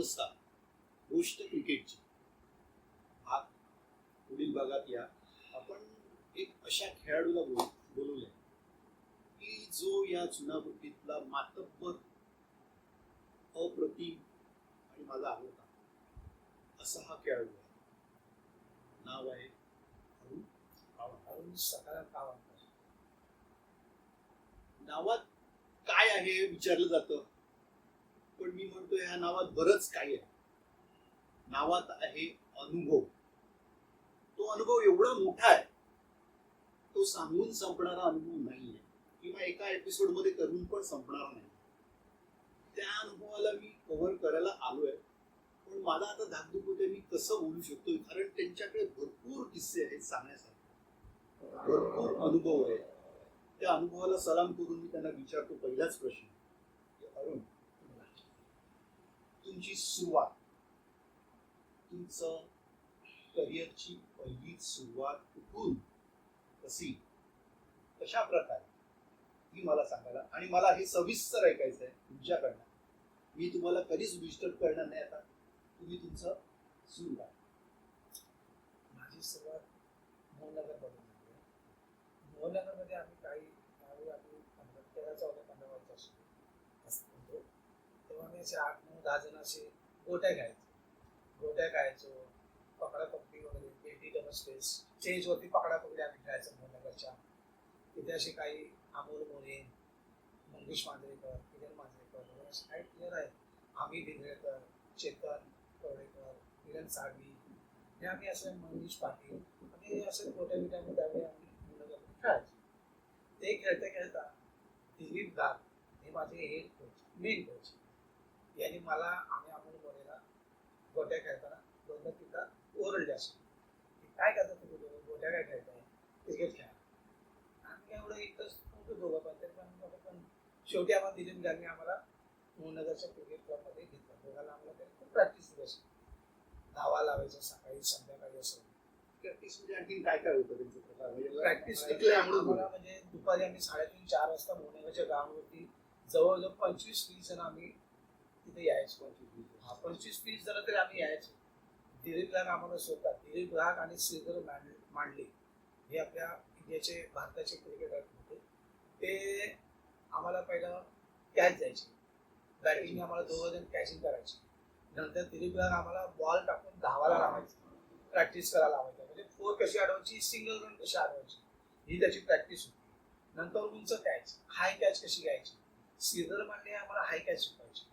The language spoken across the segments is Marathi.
नमस्कार. गोष्ट क्रिकेटची. हा पुढील भागात या आपण एक अशा खेळाडूला बोलवलंय की जो या चुनापट्टीतला मातब्बर, अप्रतिम आणि माझा आवडता असा हा खेळाडू आहे. नाव आहे अरुण सकाराम. नावात काय आहे विचारलं जातं, पण मी म्हणतो ह्या नावात बरंच काही आहे. नावात आहे अनुभव. तो अनुभव एवढा मोठा आहे, तो सांगून संपणारा अनुभव नाहीये किंवा एका एपिसोड मध्ये करून पण संपणार नाही. त्या अनुभवाला मी कव्हर करायला आलोय, पण मला आता धाकधूक होते मी कसं बोलू शकतो, कारण त्यांच्याकडे भरपूर किस्से आहेत सांगण्यासाठी, भरपूर अनुभव आहे. त्या अनुभवाला सलाम करून मी त्यांना विचारतो पहिलाच प्रश्न, अरुण, तुमची सुरुवात, तुमचं करिअरची पहिलीच सुरुवात कुठून, कशी, कशा प्रकारे, ही मला सांगायला, आणि मला हे सविस्तर ऐकायचं आहे तुमच्याकडनं. मी तुम्हाला कधीच डिस्टर्ब करणार नाही. आता तुम्ही तुमचं सुरू करा. माझी सुरुवात मोहनगरमधून झाली आहे. मोहनगरमध्ये आम्ही काही त्यावेळी आम्ही 13-14-15 वर्षाची होतो. तेव्हा आम्ही असे 8-9-10 जण असे गोट्या खेळायचो, पकडापकडी वगैरे, पेटी डबल स्पेस, स्टेजवरती पकडापकडी आम्ही खेळायचो मोहनगरच्या. तिथे असे काही अमोल मोरे, मंगेश मांजरेकर, किरण मांजरेकर वगैरे असे काही प्लेअर आहेत. आम्ही भिंगरेकर, चेतन कवडेकर, किरण साळवी, हे आम्ही असे मनीष पाटील आणि असे गोट्या त्यावेळी आम्ही मोहनगरमध्ये खेळायचो. ते खेळता दिलीप घाग हे माझे हेड कोच, मेन कोच, यांनी मला आणि अमोल मोरेला गोट्या खेळताना 2-3दा ओरडले असे, काय करता तुम्ही दोघं, गोट्या काय खेळताय, क्रिकेट खेळा. आम्ही एवढं इंटरेस्ट नव्हतो दोघं, पण शेवटी आम्हाला दिलीप घागने आम्हाला मोहनगरच्या क्रिकेट क्लबमध्ये घेतलं. दोघांना आम्हाला खूप प्रॅक्टिस दिली अशी, धावा लावायचं सकाळी संध्याकाळी असं. प्रॅक्टिस म्हणजे आणखी काय काय होतं त्यांचं प्रकार, प्रॅक्टिस आम्हाला म्हणजे दुपारी आम्ही 3:30-4 वाजता मोहनगरच्या ग्राउंडवरती जवळजवळ 25-30 जण आम्ही तिथे यायचो. 25-30 जण तरी आम्ही यायचो. दिलीप घाग आम्हाला सोडतात. दिलीप घाग आणि श्रीधर मांडले हे आपल्या इंडियाचे, भारताचे क्रिकेटर होते. ते आम्हाला पहिलं कॅच द्यायचे, बॅटिंग आम्हाला 2 जण कॅचिंग करायची. नंतर दिलीप घाग आम्हाला बॉल टाकून धावाला लावायचं, प्रॅक्टिस करायला लावायचं. म्हणजे 4 कशी अडवायची, सिंगल रन कशी अडवायची, ही त्याची प्रॅक्टिस होती. नंतर उंच कॅच, हाय कॅच कशी घ्यायची, श्रीधर मांडले आम्हाला हाय कॅच शिकवायची.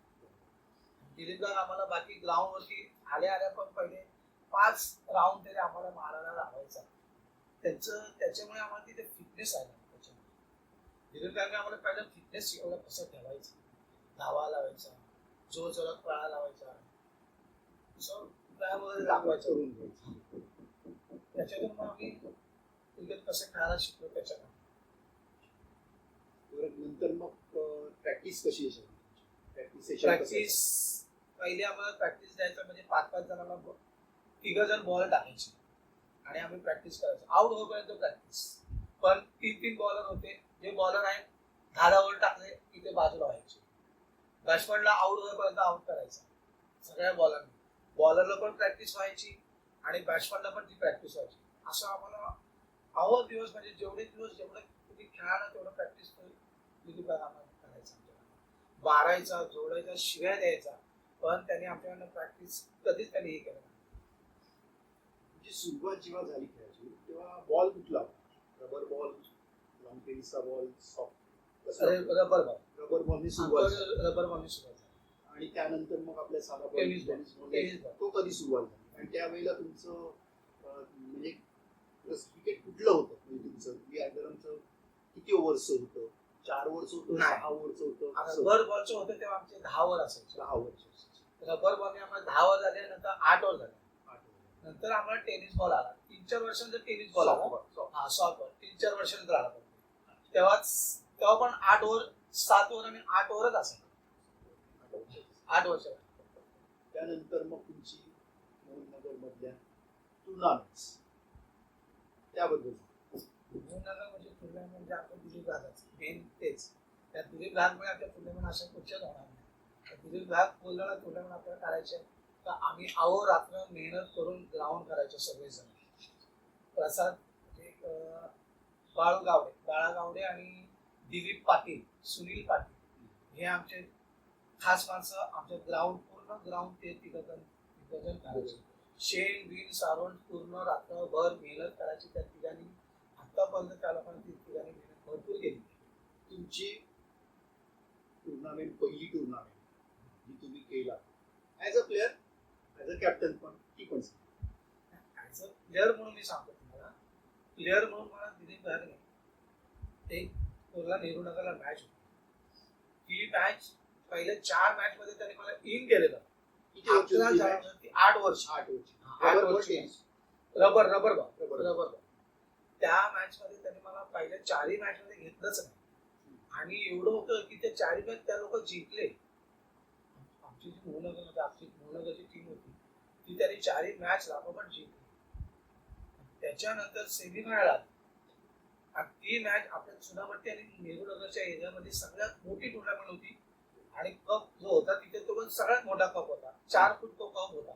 दिलीप घाग आम्हाला बाकी ग्राउंडवरती आल्या पण पहिले 5 राऊंड तरी आम्हाला मारायला लावायचा. त्याच्यामुळे आम्हाला तिथे फिटनेस आहे. त्याच्यामुळे दिलीप घाग आम्हाला पहिलं फिटनेस शिकवलं, कसं ठेवायचं, धावा लावायचा, जोर जोरात पळा लावायचा, वगैरे दाखवायचं. त्याच्यातून मग आम्ही क्रिकेट कसं खेळायला शिकलो. त्याच्यानंतर नंतर मग प्रॅक्टिस कशी आहे? प्रॅक्टिस पहिले आम्हाला प्रॅक्टिस द्यायचं म्हणजे 5-5 जणांना 3 जण बॉल टाकायचे आणि आम्ही प्रॅक्टिस करायचो. आउट होईपर्यंत प्रॅक्टिस. पण 3 बॉलर होते. जे बॉलर आहेत 10 ओव्हर टाकले की ते बाजूला व्हायचे. बॅट्समनला आउट होईपर्यंत आउट करायचा सगळ्या बॉलरने. बॉलरला पण प्रॅक्टिस व्हायची आणि बॅट्समनला पण ती प्रॅक्टिस व्हायची. असं आम्हाला दिवस म्हणजे जेवढे तुम्ही खेळायला तेवढं प्रॅक्टिस दिलीप घाग आम्हाला करायचं. मारायचा, जोडायचा, शिव्या द्यायचा, पण त्याने आमच्याकडनं प्रॅक्टिस कधीच त्याने हे केलं. म्हणजे सुरुवात जेव्हा झाली खेळायची तेव्हा बॉल कुठला होता? रबर बॉल, लॉंग टेनिसचा बॉल, सॉफ्ट रबर बॉलने सुरुवात झाली. आणि त्यानंतर मग आपल्या साधा टेनिस तो कधी सुरुवात झाली? आणि त्यावेळेला तुमचं म्हणजे क्रिकेट कुठलं होतं? म्हणजे तुमचं किती ओव्हरचं होतं? 4 ओव्हरचं होतं, 6 ओव्हरचं होतं? रबर बॉलचं होतं तेव्हा आमचे 10 ओव्हर असायचे. 10 ओव्हरचं. रबर बॉलने आम्हाला 10 ओव्हर झाले, नंतर 8 ओव्हर झाले. नंतर आम्हाला टेनिस बॉल आला. 3-4 वर्षांनंतर टेनिस बॉल आला. सॉफ्ट बॉल 3-4 वर्षांनंतर आला. तेव्हा पण 8 ओव्हर, 7 ओव्हर आणि 8 ओव्हरच असायचे. 8 वर्ष. त्यानंतर मग तुमची मोहननगर मधल्या टुर्नामेंट्स, त्याबद्दल मोहननगर म्हणजे टुर्नामेंट म्हणजे आपल्या दिलीप घागच मेन तेच. त्या दिलीप घागमुळे आपल्या टुर्नामेंट अशा कुठच्याच होणार नाही. दिलीप भाग बोलला टुर्नामेंट आपल्याला करायचे तर आम्ही अहोरात्र मेहनत करून ग्राउंड करायचो सगळेजण. प्रसाद एक बाळा गावडे आणि दिलीप पाटील, सुनील पाटील हे आमचे खास माणसं. आमच्या पूर्ण ग्राउंड ते तिघजण करायचे. शेण बिन सारवण पूर्ण रात्रभर मेहनत करायची त्या ठिकाणी. आतापर्यंत त्या लोकांनी ठिकाणी मेहनत भरपूर केली. तुमची पहिली टुर्नामेंट जी तुम्ही केला as a player, as a captain पण ती पण ऍज अ प्लेअर म्हणून मी सांगतो तुम्हाला, प्लेअर म्हणून मला दिलीप भागने एक कोल्हा नेहरू नगरला मॅच होती. ती मॅच पहिल्या 4 मॅच मध्ये त्याने मला इन केलेलं. किती वर्ष होती ती match? 8 वर्ष. 8 वर्ष. Rubber ball. त्या मॅच मध्ये त्याने मला पहिल्या 4 मॅच मध्ये घेतलंच नाही. आणि एवढं होतं की त्या 4 मॅच त्या लोक जिंकले. आमची जी मोहनगरची टीम होती ती त्यांनी 4 मॅच लागोपाठ जिंकली. त्याच्यानंतर सेमीफायनल आली आणि ती मॅच आपल्या चुनावरती आणि नेहरूनगरच्या एरियामध्ये सगळ्यात मोठी टुर्नामेंट होती. आणि कप जो होता तिथे तो पण सगळ्यात मोठा कप होता. 4 फूट तो कप होता.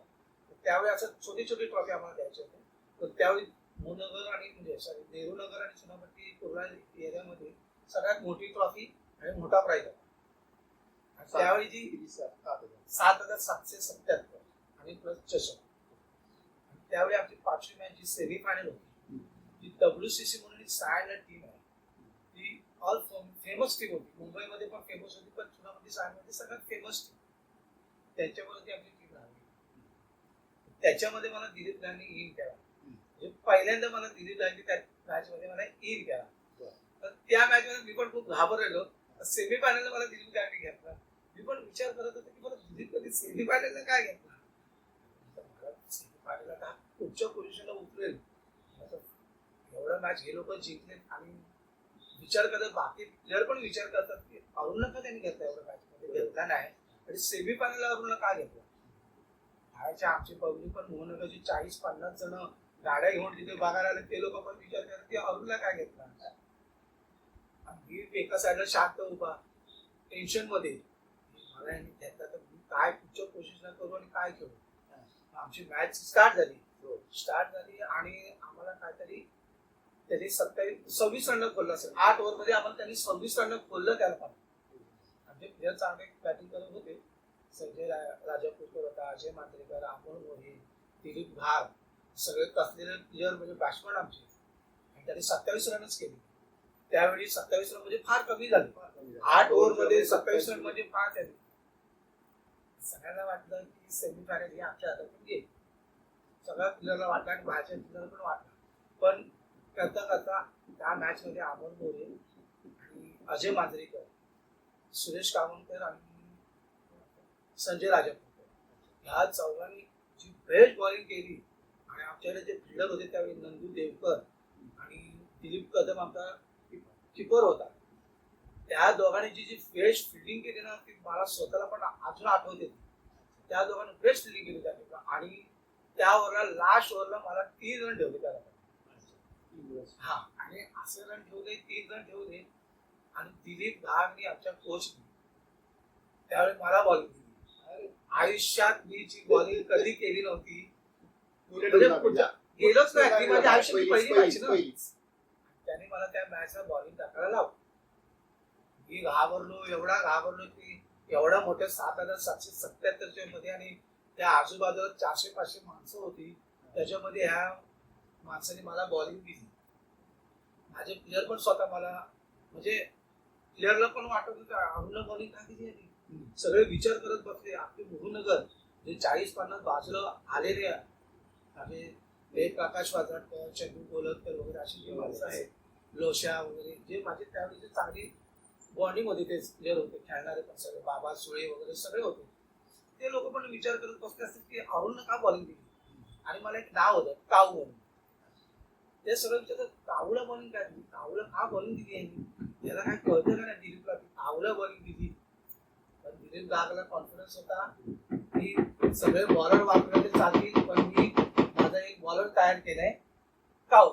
त्यावेळी असं छोटी छोटी ट्रॉफी आम्हाला द्यायचे होते. पण त्यावेळी मोहनगर आणि नेहरूनगर आणि चुनावरती टुर्ना एरियामध्ये सगळ्यात मोठी ट्रॉफी आणि मोठा प्राइज होता. त्यावेळी जी 7,777 आणि प्लस चषक. त्यावेळी आमची 5वी मॅच जी सेमीफायनल होती जी WCC म्हणून सायला टीम आहे. ती ऑल फेमस टीम होती. मुंबईमध्ये पण फेमस होती पण चुनामध्ये सायमध्ये सगळ्यात फेमस टीम. त्याच्यावरती आपली टीम राहिली. त्याच्यामध्ये मला दिलीप गांधी इन केला. म्हणजे पहिल्यांदा मला दिलीप गांधी त्या मॅच मध्ये मला इन केला. तर त्या मॅच मध्ये मी पण खूप घाबरलेलो. सेमीफायनलला मला दिलीप गांधी घेतला. मी पण विचार करत होतो की मला दिलीप कधी सेमीफायनलला काय घेतला. मला सेमीफायनलला का पुढच्या पोझिशनला उतरेल एवढा मॅच हे लोक जिंकले. आणि विचार करतात बाकी प्लेअर पण विचार करतात की अरुणला का त्यांनी घेतला एवढा मॅच मध्ये घेतला नाही आणि सेमीफायनलला अरुणला का घेतला. बाहेरच्या आमची पब्लिक पण मोहनगरची 40-50 जण गाड्या घेऊन तिथे बघायला आले. ते लोक पण विचार करतात की अरुणला काय घेतला. मी एका साईडला शांत उभा टेन्शन मध्ये मला यांनी घेतला तर मी काय पुढच्या पोझिशन करू आणि काय करू. आमची मॅच स्टार्ट झाली आणि आम्हाला काहीतरी त्यांनी 26 रन खोललं असेल. 8 ओव्हर मध्ये आम्हाला त्यांनी 26 रन खोललं. त्याला पण आमचे प्लेअर चांगले बॅटिंग करत होते. संजय राजापूरकर होता, अजय मांजरेकर, अमोल मोरे, दिलीप घाग सगळे कसलेले प्लेअर म्हणजे बॅट्समन आमचे. आणि त्यांनी 27 रनच केले. त्यावेळी 27 रन म्हणजे फार कमी झाले. 8 ओव्हर मध्ये 27 रन म्हणजे फार झाले. सगळ्यांना वाटलं की सेमीफायनल ही आमच्या हातातून गेली. सगळ्या प्लेअरला वाटलं आणि बाहेरच्या प्लेअरला पण वाटलं. पण करता करता त्या मॅच मध्ये अमोल मोरे आणि अजय मांजरेकर, सुरेश कामनकर आणि संजय राजापूरकर ह्या चौघांनी जी बेस्ट बॉलिंग केली. आणि आमच्याकडे जे फिल्डर होते त्यावेळी नंदू देवकर आणि दिलीप कदम आमचा किपर होता. त्या दोघांनी जी बेस्ट फिल्डिंग केली ना ती मला स्वतःला पण अजून आठवते. त्या दोघांनी बेस्ट फिल्डिंग केली त्या पेपरला. आणि त्या ओव्हरला लास्ट ओव्हरला मला 3 रन ठेवले त्या लोकांनी. हा आणि असे रन ठेवले 3 रन ठेवले. आणि दिलीप घागने आमच्या कोचने त्यावेळी मला बॉलिंग दिली. आयुष्यात मी जी बॉलिंग कधी केली नव्हती. गेलोच नाही. ती माझ्या आयुष्यात पहिली मॅच ना. त्याने मला त्या मॅचला बॉलिंग टाकायला लावलं. मी एवढा घाबरलो की एवढ्या मोठ्या 7,777 मध्ये आणि त्या आजूबाजूला 400-500 माणसं होती. त्याच्यामध्ये ह्या माणसाने मला बॉलिंग दिली. माझे प्लेअर पण स्वतः मला म्हणजे प्लेअरला पण वाटत होतं अरुणला बॉलिंग का दिली आहे. सगळे विचार करत बसले. आपले मोहनगर जे 40-50 बाजूला आलेले आणि प्रकाश वाजवाडकर, चंदू गोलतकर वगैरे अशी जी माणसं आहेत, लोशा वगैरे जे माझे त्यावेळी चांगली बॉन्डिंग होते ते प्लेअर होते. खेळणारे पण सगळे बाबा सुळे वगैरे सगळे होते. ते लोक पण विचार करत बसले असतील की अरुणला का बॉलिंग दिली. आणि मला एक नाव होतं काऊ म्हणून. ते सगळं विचारतात काऊला बॉलिंग काय दिली, काऊला का बॉलिंग दिली यांनी. याला काय कळतं का नाही दिलीपला की काऊला बॉलिंग दिली. पण दिलीप घागला कॉन्फिडन्स होता की सगळे बॉलर वापरले चालतील पण मी माझा एक बॉलर तयार केलाय काऊ.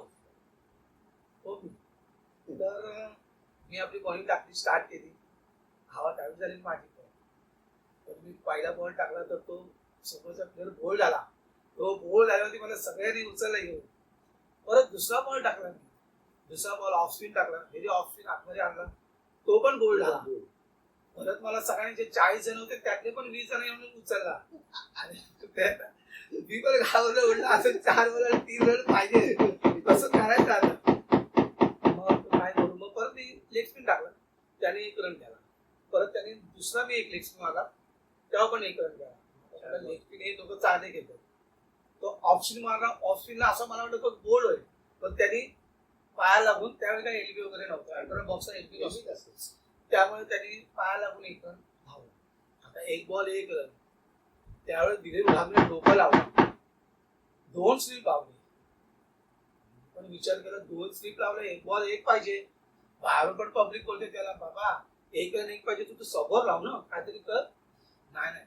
तर मी आपली बॉलिंग टाकली स्टार्ट केली. हवा टाईट झाली माझी. तर मी पहिला बॉल टाकला तर तो समोरचा प्लेअर बोल्ड आला. तो बोल्ड आल्यावरती मला सगळ्यांनी उचलला घेऊन. परत दुसरा बॉल टाकला मी. दुसरा बॉल ऑफ स्पिन टाकला. हे ऑफ स्पिन आतमध्ये आणला. तो पण बोल्ड आला. परत मला सगळ्यांनी जे 40 जण होते त्यातले पण 20 जण येऊन उचलला. आणि मी पण घाबरलो, म्हटलं असं 4 बॉल 3 रन पाहिजे, कसं करायचं आता. मग काय करू, मग परत मी लेग स्पिन टाकला. त्याने 1 रन केला. परत त्याने दुसरा मी एक लेग स्पिन मारला, तेव्हा पण 1 रन केला. लेग स्पिन हे दोघं चांगले घेतात. तो ऑफ स्पिन मारला. ऑफ स्पिनला असं मला वाटतं तो बोल्ड होईल, पण त्यांनी पाया लागून, त्यावेळी काही एलबी वगैरे नव्हतं, बॉक्सर एलबी नव्हतं, त्यामुळे त्यांनी पाया लागून 1 रन धावला. आता 1 बॉल 1 रन. त्यावेळेस दिलीप भांबरे डोकं लावलं, 2 स्लिप लावले. पण विचार केला 2 स्लिप लावले, 1 बॉल 1 पाहिजे. बाहेरून पण पब्लिक बोलते त्याला, बाबा 1 रन 1 पाहिजे, तू समोर लाव ना, काहीतरी कर. नाही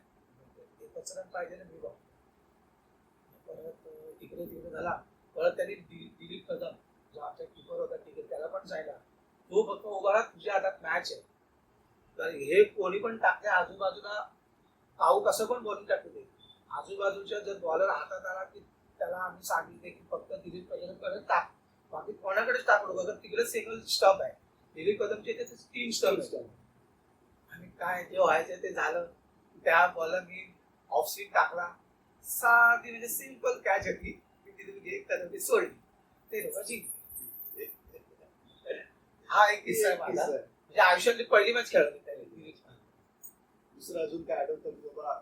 1च रन पाहिजे ना, मी बघ. परत इकडे तिकडे झाला. परत त्यांनी दिलीप कदम जो आमचा किपर होता तिकडे, त्याला पण सांगितला, तो फक्त उभा राहा, तुझ्या हातात मॅच आहे. तर हे कोणी पण टाकले आजूबाजूला, काऊ कसं पण बॉलिंग टाकते ते. आजूबाजूच्या जर बॉलर हातात आला की त्याला आम्ही सांगितले की फक्त दिलीप कदम टाक, बाकी कोणाकडेच टाकू नका, तिकडे सिंगल स्टंप आहे. दिलीप कदमचे ते 3 स्टंप आहे. आणि काय जे व्हायचं ते झालं. त्या बॉलर मी ऑफ स्पिन टाकला, साधी म्हणजे सिंपल कॅच होती. दिलीप कदम सोडली, ते लोक जिंकले. हा एक किस्सा आहे माझा, म्हणजे आयुष्यातली पहिली मॅच खेळली त्याने. दुसरं अजून काय आठवतं की बाबा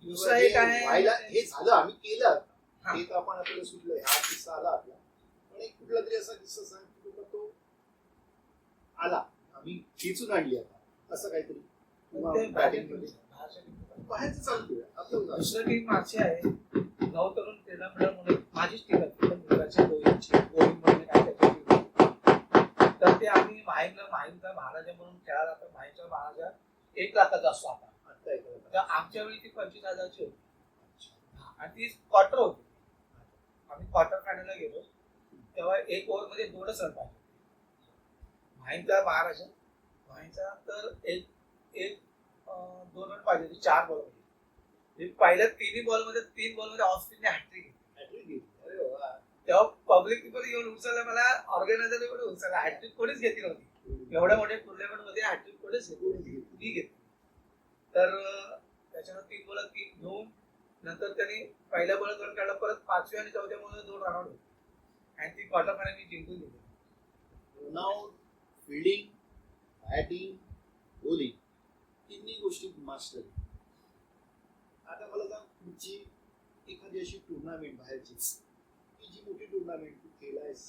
दुसरं एक आहे, व्हायला हे झालं, आम्ही केलं, हा. ते तर आपण आपल्याला सुटलं, हा किस्सा आला आपला. पण एक कुठला तरी असा किस्सा सांग की बाबा तो आला, आम्ही खेचून आणली आता, असं काहीतरी. किंवा ते batting मध्ये. बाहेरचं चालतोय आपलं. दुसरं टीम माझी आहे, नऊ तरुण क्रीडा मंडळ म्हणून माझीच टीम आहे. पण मुलाची गोविंद म्हणून काय त्याची टीम. तर ते आम्ही माहीमचा महाराजा म्हणून खेळायला जातो. माहीमचा महाराजा 1 लाखाचा असतो आता. तर आमच्या वेळी ती 25,000ची होती आणि ती क्वार्टर होती. आम्ही क्वार्टर फायनलला गेलो तेव्हा 1 ओव्हरमध्ये 2च रन पाहिजे. माहीमचा महाराजा, माहीमचा तर एक 2 रन पाहिजे होते 4 बॉलमध्ये. पहिल्या 3 बॉलमध्ये ऑफ स्पिनने हॅट्रिक घेतली. तेव्हा पब्लिक पण येऊन उचलला, मला ऑर्गनायझर पण उचलला. हॅट्रिक कोणीच घेतली नव्हती. एवढ्या मोठ्या टुर्नामेंट मध्ये हॅट्रिक कोणीच मी घेतली. तर त्याच्यानं 3 बॉल 3 घेऊन नंतर त्यांनी पहिल्या बॉल रन काढला. परत 5व्या आणि 4थ्या बॉलमध्ये 2 रन आउट होते आणि ती क्वार्टर फायनल मी जिंकून दिली. नाव फिल्डिंग, बॅटिंग, बॉलिंग तिन्ही गोष्टी मास्टर. आता मला सांग, तुमची एखादी अशी टुर्नामेंट बाहेरची, की जी मोठी टुर्नामेंट तू खेळलायस,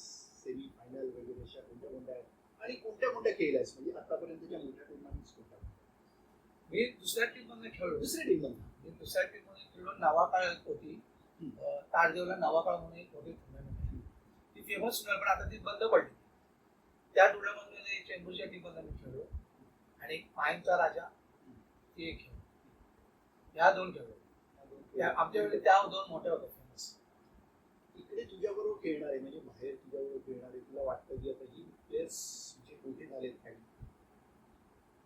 सेमी फायनल वगैरे अशा कोणत्या आणि कोणत्या खेळलायस, म्हणजे आतापर्यंतच्या मोठ्या टुर्नामेंट्स कोणत्या? मी दुसऱ्या टीम मध्ये खेळलो. दुसऱ्या टीम मध्ये मी दुसऱ्या टीम मध्ये खेळलो. नवाकाळ होती, ताडदेवला नवाकाळ म्हणून एक मोठी टुर्नामेंट. ती फेमस टुर्नामेंट, पण आता ती बंद पडली. त्या टुर्नामेंट मध्ये चेंबूरच्या टीम मध्ये मी खेळलो आणि एक माहीमचा राजा ती एक खेळलो. या 2 खेळलो. आमच्या वेळी त्या 2 मोठ्या होत्या फेमस. इकडे तुझ्याबरोबर खेळणारे, म्हणजे बाहेर तुझ्याबरोबर खेळणारे, तुला वाटतं की आता ही प्लेयर्स जे मोठे झालेत काही,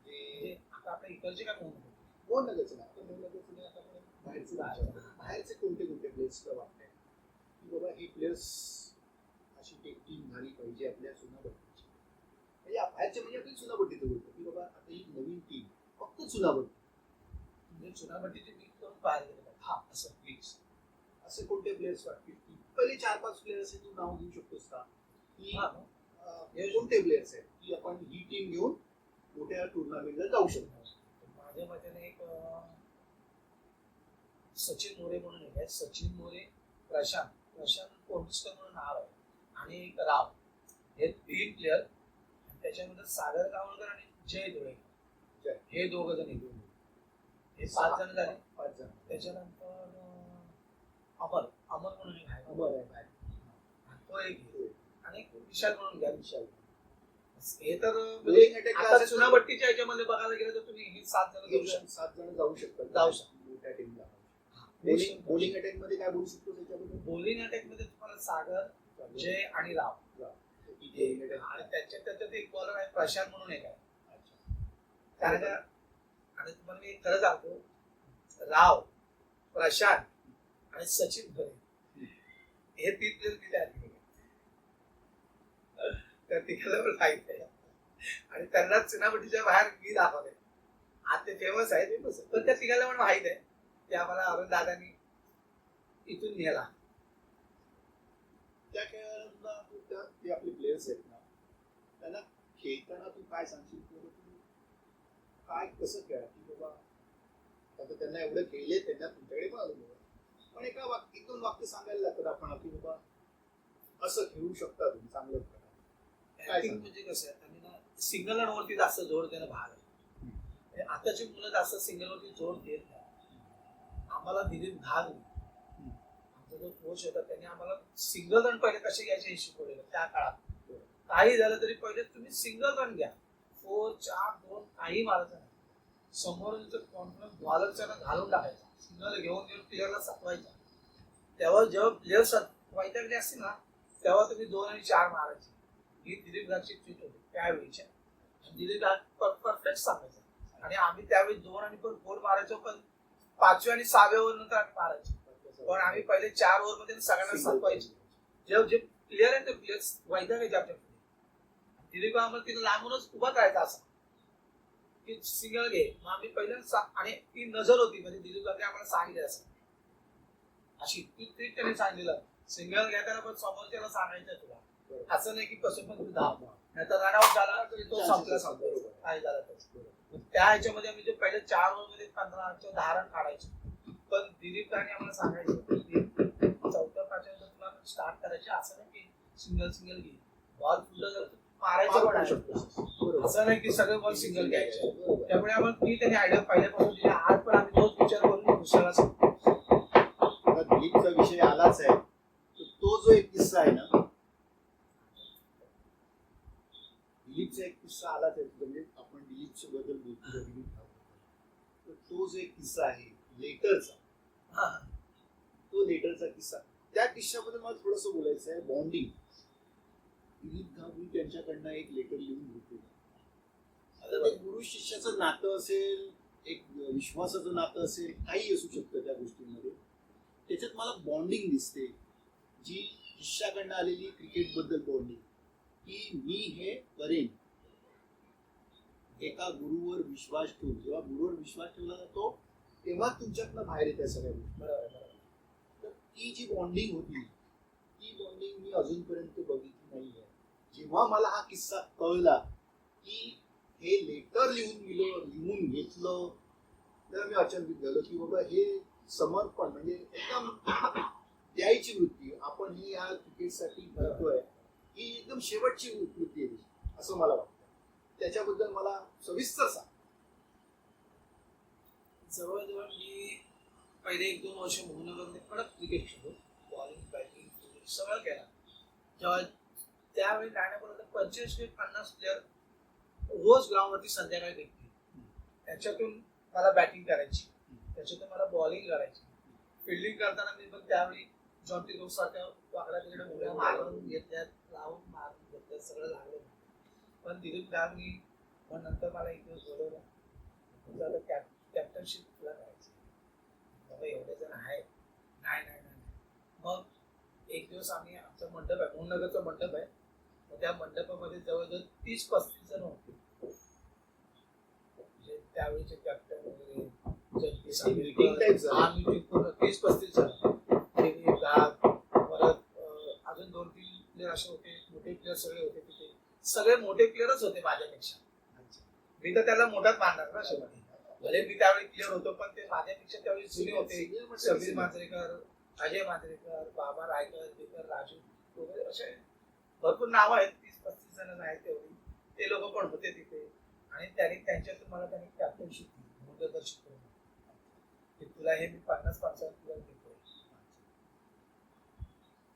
म्हणजे आता आपल्या इकडचे काय म्हणून कोण नगरचं नाही, आपण नगरचं नाही, आता बाहेरचे कोणते प्लेयर्स तुला वाटतंय की बाबा ही प्लेयर्स अशी एक टीम झाली पाहिजे आपल्या चुनाभट्टीची, म्हणजे बाहेरचे म्हणजे आपली चुनाभट्टीचं बोलतो की बाबा आता ही नवीन टीम फक्त चुनाभट्टी, म्हणजे चुनाभट्टीचे मिक्स करून बाहेर गेले. हा, असं मिक्स. असे कोणते प्लेयर्स वाटतील की पहिले 4-5 प्लेयर्स तू नाव घेऊ शकतोस का, की हे कोणते प्लेयर्स आहेत की आपण ही टीम घेऊन मोठ्या टुर्नामेंटला जाऊ शकतो? माझ्या मते एक सचिन मोरे म्हणून एक आहे. सचिन मोरे, प्रशांत कोंडस्कर म्हणून नाव आहे, आणि एक राव, हे 3 प्लेयर. त्याच्यानंतर सागर गावळकर आणि जय धुळेकर, हे 2 जण येतील. हे 5 जण झाले. 5 जण. त्याच्यानंतर अमर म्हणून एक आहे, तो एक आहे, आणि विशाल म्हणून घ्या. विशाल हे तर आता चुनाभट्टीच्या ह्याच्यामध्ये बघायला गेलं तर तुम्ही ही 7 जण घेऊ शकता. 7 जण जाऊ शकतात मोठ्या टीमला. बॉलिंग अटॅक मध्ये काय बोलू शकतो त्याच्याबद्दल? बॉलिंग अटॅक मध्ये तुम्हाला सागर, जय आणि राव, आणि त्याच्यात एक बॉलर आहे प्रशांत म्हणून एक आहे. कारण आणि तुम्हाला मी खरं सांगतो, राव, प्रशांत आणि सचिन खरे हे 3 प्लेयर मी तयार केले. तर तिकडे पण माहित आहे आणि त्यांना चिनापटीच्या बाहेर मी दाखवले. आज ते फेमस आहे, पण त्या तिघाला पण माहित आहे की आम्हाला अरुण दादांनी इथून नेला. त्या खेळाडूंना ते आपले प्लेयर्स आहेत ना, त्यांना खेळताना तू काय सांगशील किंवा तू काय कसं खेळा की बाबा आता त्यांना एवढं खेळले, त्यांना तुमच्याकडे पण अनुभव आहे, पण एका वाक्य 1-2 वाक्य सांगायला लागतात आपण की बाबा असं खेळू शकता तुम्ही चांगलं प्रकारे. बॅटिंग म्हणजे कसं आहे, आम्ही ना सिंगल रन वरती जास्त जोर देणं भाग आहे. म्हणजे आताची मुलं जास्त सिंगल वरती जोर देत नाही. आम्हाला दिलीप घाग आमचा जो कोच होता त्यांनी आम्हाला सिंगल रन पहिले कसे घ्यायचे हे शिकवलेलं. त्या काळात काही झालं तरी पहिले तुम्ही सिंगल रन घ्या, 4, 4, 2 काही मारायचं नाही. समोरून जर कॉन्फिडन्स बॉलरच्या घालून टाकायचा, सिंगल घेऊन प्लेअरला सपवायचा. तेव्हा जेव्हा प्लेयर वैतागले असतील ना, तेव्हा तुम्ही 2 आणि 4 मारायचे. ही दिलीप घागची ट्रीट होती त्यावेळीच्या. दिलीप घाग परफेक्ट सांगायचा आणि आम्ही त्यावेळी 2 आणि 4 मारायचो, पण 5व्या आणि 6व्या ओव्हर नंतर आम्ही मारायचो. पण आम्ही पहिले 4 ओव्हर मध्ये सगळ्यांना संपवायचे. जेव्हा जे प्लेयर आहेत ते प्लेयर्स वैतागायचे आपल्या पुढे. दिलीप आम्हाला तिथे लांबूनच उभा राहायचा असा की सिंगल घे. मग आम्ही पहिले आणि ती नजर होती, म्हणजे दिलीप घागने आम्हाला सांगितलं असं अशी ती त्यांनी सांगितलं सिंगल घेताना पण समोरच्याला सांगायचं तुला, असं नाही की कसं पण तू धाव, नाही तर रनआउट झाला तरी तो संपला काय झाला तर. त्या ह्याच्यामध्ये आम्ही जे पहिले 4 ओव्हर मध्ये 15 किंवा 10 रन काढायचे. पण दिलीप घागने आम्हाला सांगायचं 4-5 तुला स्टार्ट करायचे, असं नाही की सिंगल सिंगल घे, बॉल पुढे जर मारायचं पण आहे, असं नाही की सगळे बॉल सिंगल घ्यायचे. त्यामुळे आम्हाला ती त्यांनी आयडिया पहिल्यापासून दिली. आज पण आम्ही तोच विचार करून दुसऱ्याला सांगतो. दिलीपचा विषय आलाच आहे, तर तो जो एक किस्सा आहे ना, दिलीपचा एक किस्सा आलाच आहे, म्हणजे आपण दिलीपच्या बद्दल बोलतो, तर तो जो एक किस्सा आहे लेटरचा, तो लेटरचा किस्सा, त्या किस्साबद्दल मला थोडंसं बोलायचं आहे. बॉन्डिंग, दिलीप घागने त्यांच्याकडनं एक लेटर लिहून घेतलेलं. आता ते गुरु शिष्याचं नातं असेल, एक विश्वासाचं नातं असेल, काही असू शकतं त्या गोष्टींमध्ये. त्याच्यात मला बॉन्डिंग दिसते, जी शिष्याकडनं आलेली क्रिकेट बद्दल बॉन्डिंग, की मी हे करेन. एका गुरुवर विश्वास ठेवून, जेव्हा गुरुवर विश्वास ठेवला जातो तेव्हा तुमच्यातनं बाहेर येत्या सगळ्या गोष्टी. तर ती जी बॉन्डिंग होती, ती बॉन्डिंग मी अजूनपर्यंत बघितली नाहीये. जेव्हा मला हा किस्सा कळला की हे लेटर लिहून घेतलं, तर मी अचंबित झालो की बाबा हे समर्पण, म्हणजे एकदम द्यायची वृत्ती आपण ही या क्रिकेटसाठी करतोय, ही एकदम शेवटची वृत्ती आहे असं मला वाटतं. त्याच्याबद्दल मला सविस्तर सांग. जवळजवळ मी पहिले 1-2 वर्ष मोहनगरमध्ये कडक क्रिकेट खेळलो, बॉलिंग बॅटिंग सगळं केलं. जेव्हा त्यावेळी नाण्यापर्यंत 25 ते 50 प्लेअर रोज ग्राउंडवरती संध्याकाळी भेटतील. त्याच्यातून मला बॅटिंग करायची, त्याच्यातून मला बॉलिंग करायची. फिल्डिंग करताना मी पण त्यावेळी जॉन्टी रोड सारख्या वाकड्या तिकडे उड्या मारून घेतल्यात, लावून मारून घेतल्यात, सगळं लागलं. पण दिलीप घागने मग नंतर मला एक दिवस बोलवलं, तुझं आता कॅप्टनशिप तुला करायची, बाबा एवढे जण आहेत. नाही नाही नाही. मग एक दिवस आम्ही, आमचा मंडप आहे, मोहननगरचा मंडप आहे, मग त्या मंडपामध्ये जवळजवळ 30-35 जण होते. म्हणजे त्यावेळीचे कॅप्टन वगैरे, आम्ही पूर्ण 30-35 जण. दिलीप घाग, परत अजून 2-3 प्लेयर असे होते, मोठे प्लेयर सगळे होते तिथे. सगळे मोठे प्लेयरच होते माझ्यापेक्षा. मी तर त्याला मोठाच मानणार ना शेवटी, भले मी त्यावेळी प्लेअर होतो, पण ते माझ्यापेक्षा त्यावेळी जुने होते. समीर मांजरेकर, अजय मांजरेकर, बाबा रायकर, दिकर, राजू वगैरे असे भरपूर नावं आहेत. 30-35 जण आहेत तेवढी. ते लोक पण होते तिथे आणि त्यांच्यातून मला त्यांनी कॅप्टनशिप दिली, मार्गदर्शन करून की तुला हे मी 50-50 तुला देतोय,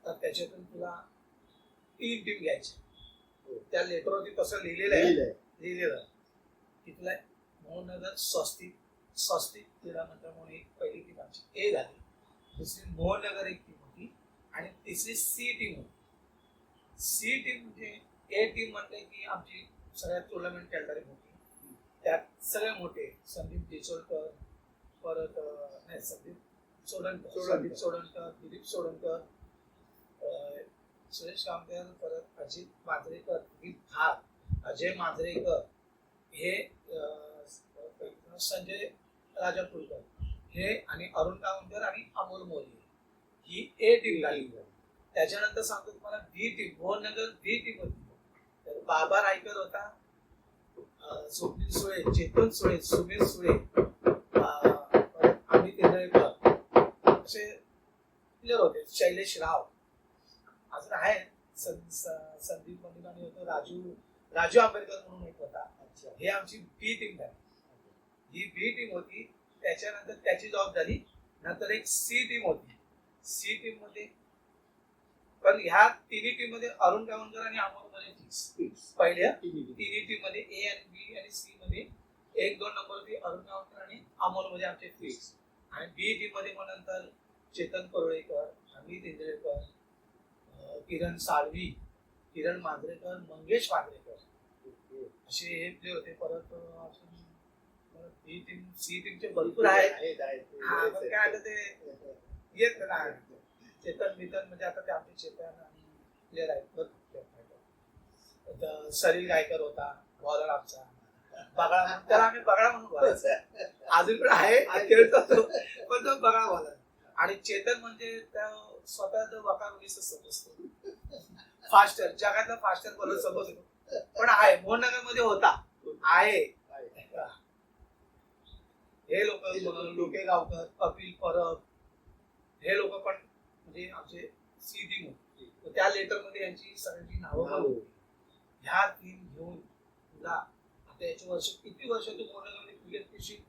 तर त्याच्यातून तुला 3 टीम घ्यायची. त्या लेटरवरती तसं लिहिलेलं की तुला मोहननगर स्वस्तिक क्रीडा मंडळ म्हणून एक पहिली टीम आमची ए झाली, दुसरी मोहननगर एक टीम होती आणि तिसरी सी टीम होती. सी टीम म्हणजे ए टीम म्हणते की आमची सगळ्यात टुर्नामेंट खेळणारी होती त्यात सगळे मोठे संदीप देसोडकर, परत नाही संदीप सोडणकर, दिलीप सोडणकर, सुरेश कामकर, परत अजित मांजरेकर, दिलीप ठाक, अजय मांजरेकर, हे संजय राजापूरकर, हे आणि अरुण कामकर आणि अमोल मोरे, ही ए टीम झाली. त्याच्यानंतर सांगतो तुम्हाला बी टीम, मोहननगर बी टीम होती. तर बाबा रायकर होता, स्वप्नील सुळे, चेतन सुळे, सुनील सुळे, अमित इंद्रेकर, असे प्लेयर होते. शैलेश राव, अजून आहे संदीप मंदिराने होतो, राजू आंबेडकर म्हणून एक होता. हे आमची बी टीम झाली. ही बी टीम होती. त्याच्यानंतर त्याची जॉब झाली. नंतर एक सी टीम होती. सी टीम मध्ये पण ह्या तिन्ही टीम मध्ये अरुण कावणकर आणि अमोल मोरे फिक्स. पहिल्या तिन्ही टीम मध्ये ए आणि बी आणि सी मध्ये 1-2 नंबर होती अरुण कावणकर आणि अमोल मोरे आमचे फिक्स. आणि बी टीम मध्ये मग नंतर चेतन परोळेकर, अमित इंद्रेकर, किरण साळवी, किरण मांजरेकर, मंगेश मांजरेकर, असे हे प्ले होते. परत बी टीम सी टीमचे भरपूर आहेत. काय आता ते येत ना चेतन मितन, म्हणजे आता ते आमचे चेतन आणि प्लेयर आहेत. सलील गायकर होता बॉलर आमचा, बगाळा, त्याला आम्ही बगाळा म्हणून बोलायचं. अजून पण आहे, खेळतो तो, पण तो बगाळा बॉलर. आणि चेतन म्हणजे त्या स्वतःच वकार समजतो, फास्टर, जगातला फास्टर बॉलर समजतो. पण आहे मोहननगर मध्ये होता, आहे. हे लोक लोके गावकर, कपिल परब, हे लोक पण म्हणजे आमचे सी टीम होते. त्या लेटर मध्ये यांची सगळ्यांची नावं पण होती. ह्या टीम घेऊन तुला आता याचे वर्ष किती वर्ष तू मोहननगर क्रिकेट खेळशील,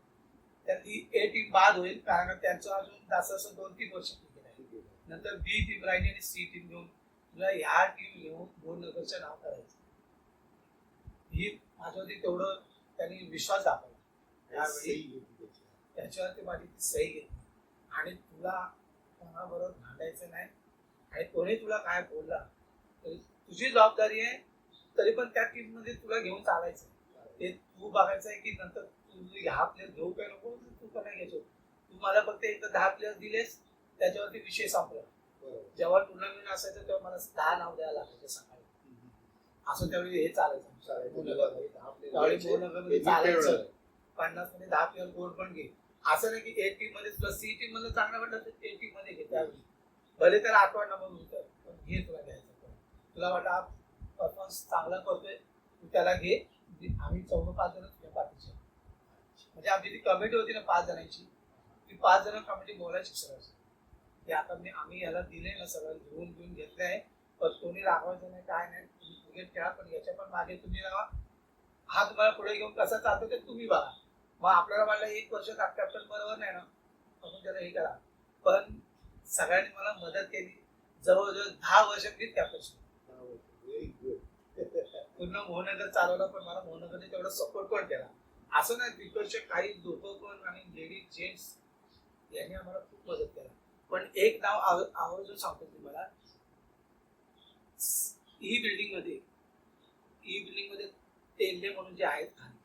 त्यातली ए टीम बाद होईल, कारण त्यांचं अजून जास्त 2-3 वर्ष क्रिकेट आहे. नंतर बी टीम राहिली आणि सी टीम घेऊन तुला ह्या टीम घेऊन मोहननगरचं नाव करायचं. ही माझ्यावरती तेवढं त्यांनी विश्वास दाखवला. त्यावेळी त्याच्यावरती माझी ती सही घेतली. आणि तुला कोणाबरोबर भांडायचं नाही, आणि कोणी तुला काय बोलला तरी तुझी जबाबदारी आहे. तरी पण त्या टीम मध्ये तुला घेऊन चालायचं. ते तू बघायचं आहे की नंतर तू ह्या प्लेअर घेऊ काय नको, तू का नाही घ्यायचो. तू मला फक्त एकदा 10 प्लेअर दिलेस, त्याच्यावरती विषय संपला. जेव्हा टुर्नामेंट असायचं तेव्हा मला 10 नाव द्यायला लागायचं सकाळी. असं त्यावेळी हे चालायचं. त्यावेळी मोहननगरमध्ये चालायचं 50 मध्ये 10 प्लेअर कोण पण घे. असं नाही की ए टीम मध्ये तुला सी टीम मध्ये चांगलं वाटलं तर ए टीम मध्ये घे. त्यावेळी भले त्याला 8वां नंबर होतं, पण घे, तुला घ्यायचं. तुला वाटतं परफॉर्मन्स चांगला करतोय, तू त्याला घे. आम्ही 4-5 जण तुझ्या पाठीचे. म्हणजे आमची ती कमिटी होती ना 5 जणांची, ती 5 जण कमिटी बोलायची सगळं की आता आम्ही याला दिले ना, सगळं घेऊन घेतलं आहे, पण कोणी रागवायचं नाही, काय नाही. तुम्ही क्रिकेट खेळा, पण याच्या पण मागे तुम्ही राहा. हा तुम्हाला पुढे घेऊन कसा चालतो ते तुम्ही बघा. मग आपल्याला वाटलं 1 वर्ष कॅप्टन बरोबर नाही ना, आपण त्याला हे करा. पण सगळ्यांनी मला मदत केली. जवळजवळ 10 वर्ष मी कॅप्टनशिप पूर्ण मोहननगर चालवलं, पण मला मोहननगरने तेवढा सपोर्ट पण केला. असं नाही, तिकडचे काही लोक पण आणि लेडीज जेंट्स यांनी आम्हाला खूप मदत केला. पण एक नाव आवर्जून सांगतो तुम्हाला, ई बिल्डिंग मध्ये तेंडे म्हणून जे आहेत खाली,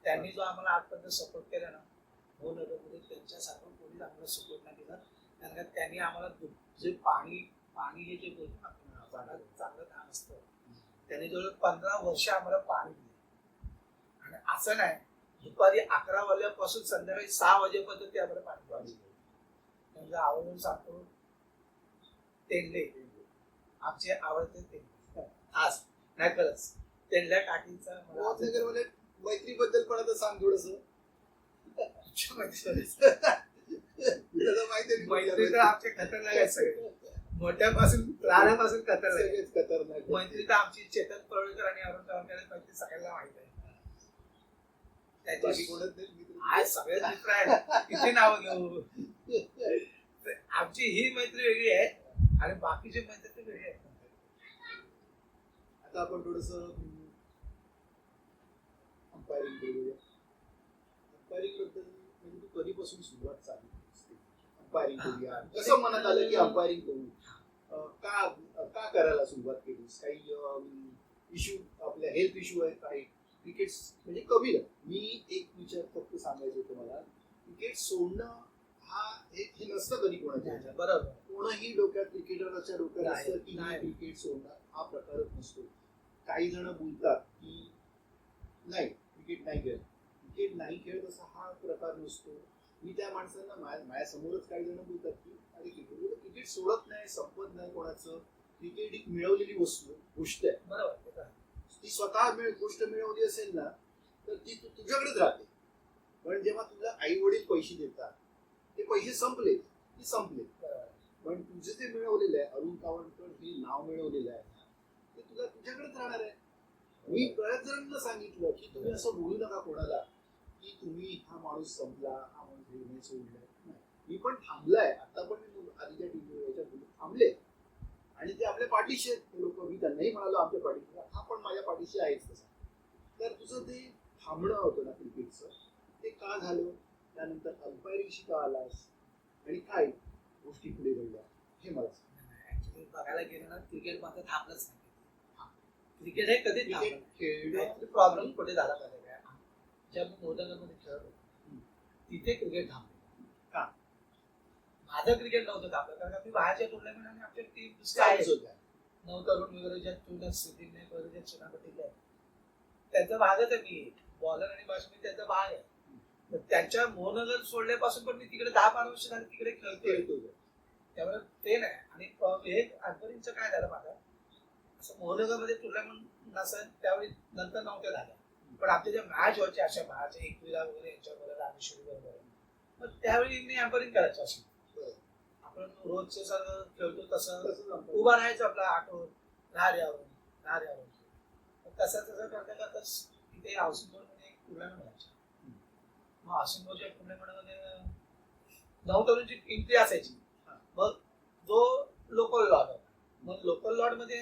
त्यांनी जो आम्हाला आजपर्यंत सपोर्ट केला ना मोहननगरमध्ये, त्यांच्यासारखं कोणी आम्हाला सपोर्ट नाही केला. कारण का त्यांनी आम्हाला जे पाणी हे जे बोलतो ना, चांगलं काम असतं, त्यांनी जवळ 15 वर्ष आम्हाला पाणी दिले. आणि असं नाही दुपारी 11 वाजल्यापासून संध्याकाळी 6 वाजेपर्यंत ते आम्हाला पाणी पाहिजे. म्हणजे आवडून सांगतो, तेंडे आमचे आवडते तेंडे आज नाही, खरंच तेंडल्या काठीचा मैत्रीबद्दल पण आता सांग थोडस. मैत्री तर आमचे खतरनाक आहे सगळे, मोठ्यापासून लहानापासून खतरनाक. मैत्री तर आमची चेतन परोळेकर आणि अरुण कावणकर मैत्री सगळ्यांना माहित आहे. त्याच्याशी सगळे मित्र आहेत, किती नाव घेऊ. आमची ही मैत्री वेगळी आहे आणि बाकीची मैत्री वेगळी आहे. आता आपण थोडस अंपायरिंग करूया. अंपायरिंग बद्दल म्हणजे तू कधीपासून सुरुवात झाली अंपायरिंग करूया, कसं मनात आलं की अंपायरिंग करू, का करायला सुरुवात केलीस? काही इश्यू, आपल्या हेल्थ इश्यू आहे काही? क्रिकेट म्हणजे कमी नाही. मी एक विचार फक्त सांगायचं तुम्हाला, क्रिकेट सोडणं हे नसतं कधी कोणाच्या ह्याच्यात. बरोबर. कोणही डोक्यात क्रिकेटरच्या डोक्यात नाही, असतं की नाही. क्रिकेट सोडणं हा प्रकारच नसतो. काही जण बोलतात की नाही क्रिकेट नाही खेळत, क्रिकेट नाही खेळत असा हा प्रकार नसतो. मी त्या माणसांना माझ्या समोरच काही जण बोलतात की अरे क्रिकेट सोडत नाही, संपत नाही कोणाचं. क्रिकेट एक मिळवलेली गोष्ट आहे. बरोबर ते तर आहे. ती स्वतः गोष्ट मिळवली असेल ना तर ती तुझ्याकडेच राहते. पण जेव्हा तुला आई वडील पैसे देतात, ते पैसे संपले की संपले. बरोबर. पण तुझं जे मिळवलेलं आहे, अरुण कावणकर हे नाव मिळवलेलं आहे ना, ते तुझ्याकडेच राहणार आहे. मी बऱ्याच जणांना सांगितलं की तुम्ही असं बोलू नका कोणाला की तुम्ही हा माणूस संपला, हा माणूस हे सोडलाय. नाही. मी पण थांबलाय, आता पण मी आधीच्या टीव्हीवर याच्यात थांबले आणि ते आपल्या पाठीशी आहेत ते लोक. मी त्यांनाही म्हणालो आमच्या पाठीशी, हा पण माझ्या पाठीशी आहेच तसा. तर तुझं ते थांबणं होतं ना क्रिकेटचं, ते का झालं, त्यानंतर अंपायरिंगशी का आलास आणि काय गोष्टी पुढे घडल्या हे मला सांग. ऍक्च्युली बघायला गेलं ना क्रिकेट मात्र थांबलंच नाही. क्रिकेट हे कधीच क्रिकेट थांबलं खेळणं प्रॉब्लेम कुठे झाला पाहिजे काय, जेव्हा मी मोदनगरमध्ये खेळत होतो तिथे क्रिकेट थांबलं. का? माझं क्रिकेट नव्हतं थांबलं कारण का मी बाहेरच्या टुर्नामेंट आणि आमच्या टीम चालूच होत्या. नवतरुण वगैरे ज्या टुर्नामेंट सिटीने वगैरे ज्या चिनापट्टीला आहेत त्यांचा भागच आहे. मी बॉलर आणि बॅट्समॅन त्यांचा भाग आहे. तर त्यांच्या मोहनगर सोडल्यापासून पण मी तिकडे 10-12 वर्ष झाली तिकडे खेळतोय. त्यामुळे ते नाही. आणि एक अकबरींचं काय झालं माझं, असं मोहनगरमध्ये टुर्नामेंट नसेल त्यावेळी नंतर नव्हत्या झाल्या, पण आपल्या ज्या मॅच व्हायच्या अशा बाहेरच्या एकविरा वगैरे यांच्याबरोबर रामेश्वरी बरोबर, मग त्यावेळी मी अँपरिंग करायचो. असं आपण रोजचं सगळं खेळतो तसं उभा राहायचं आपला आठवून धाऱ्यावर तसं करता करता तिथे हाऊसिंग बोर्डमध्ये एक टुर्नामेंट व्हायची. मग हाऊसिंग बोर्डच्या टुर्नामेंटमध्ये 9 तरुणची टीम ती असायची. मग जो लोकल लॉट होता, मग लोकल लॉट मध्ये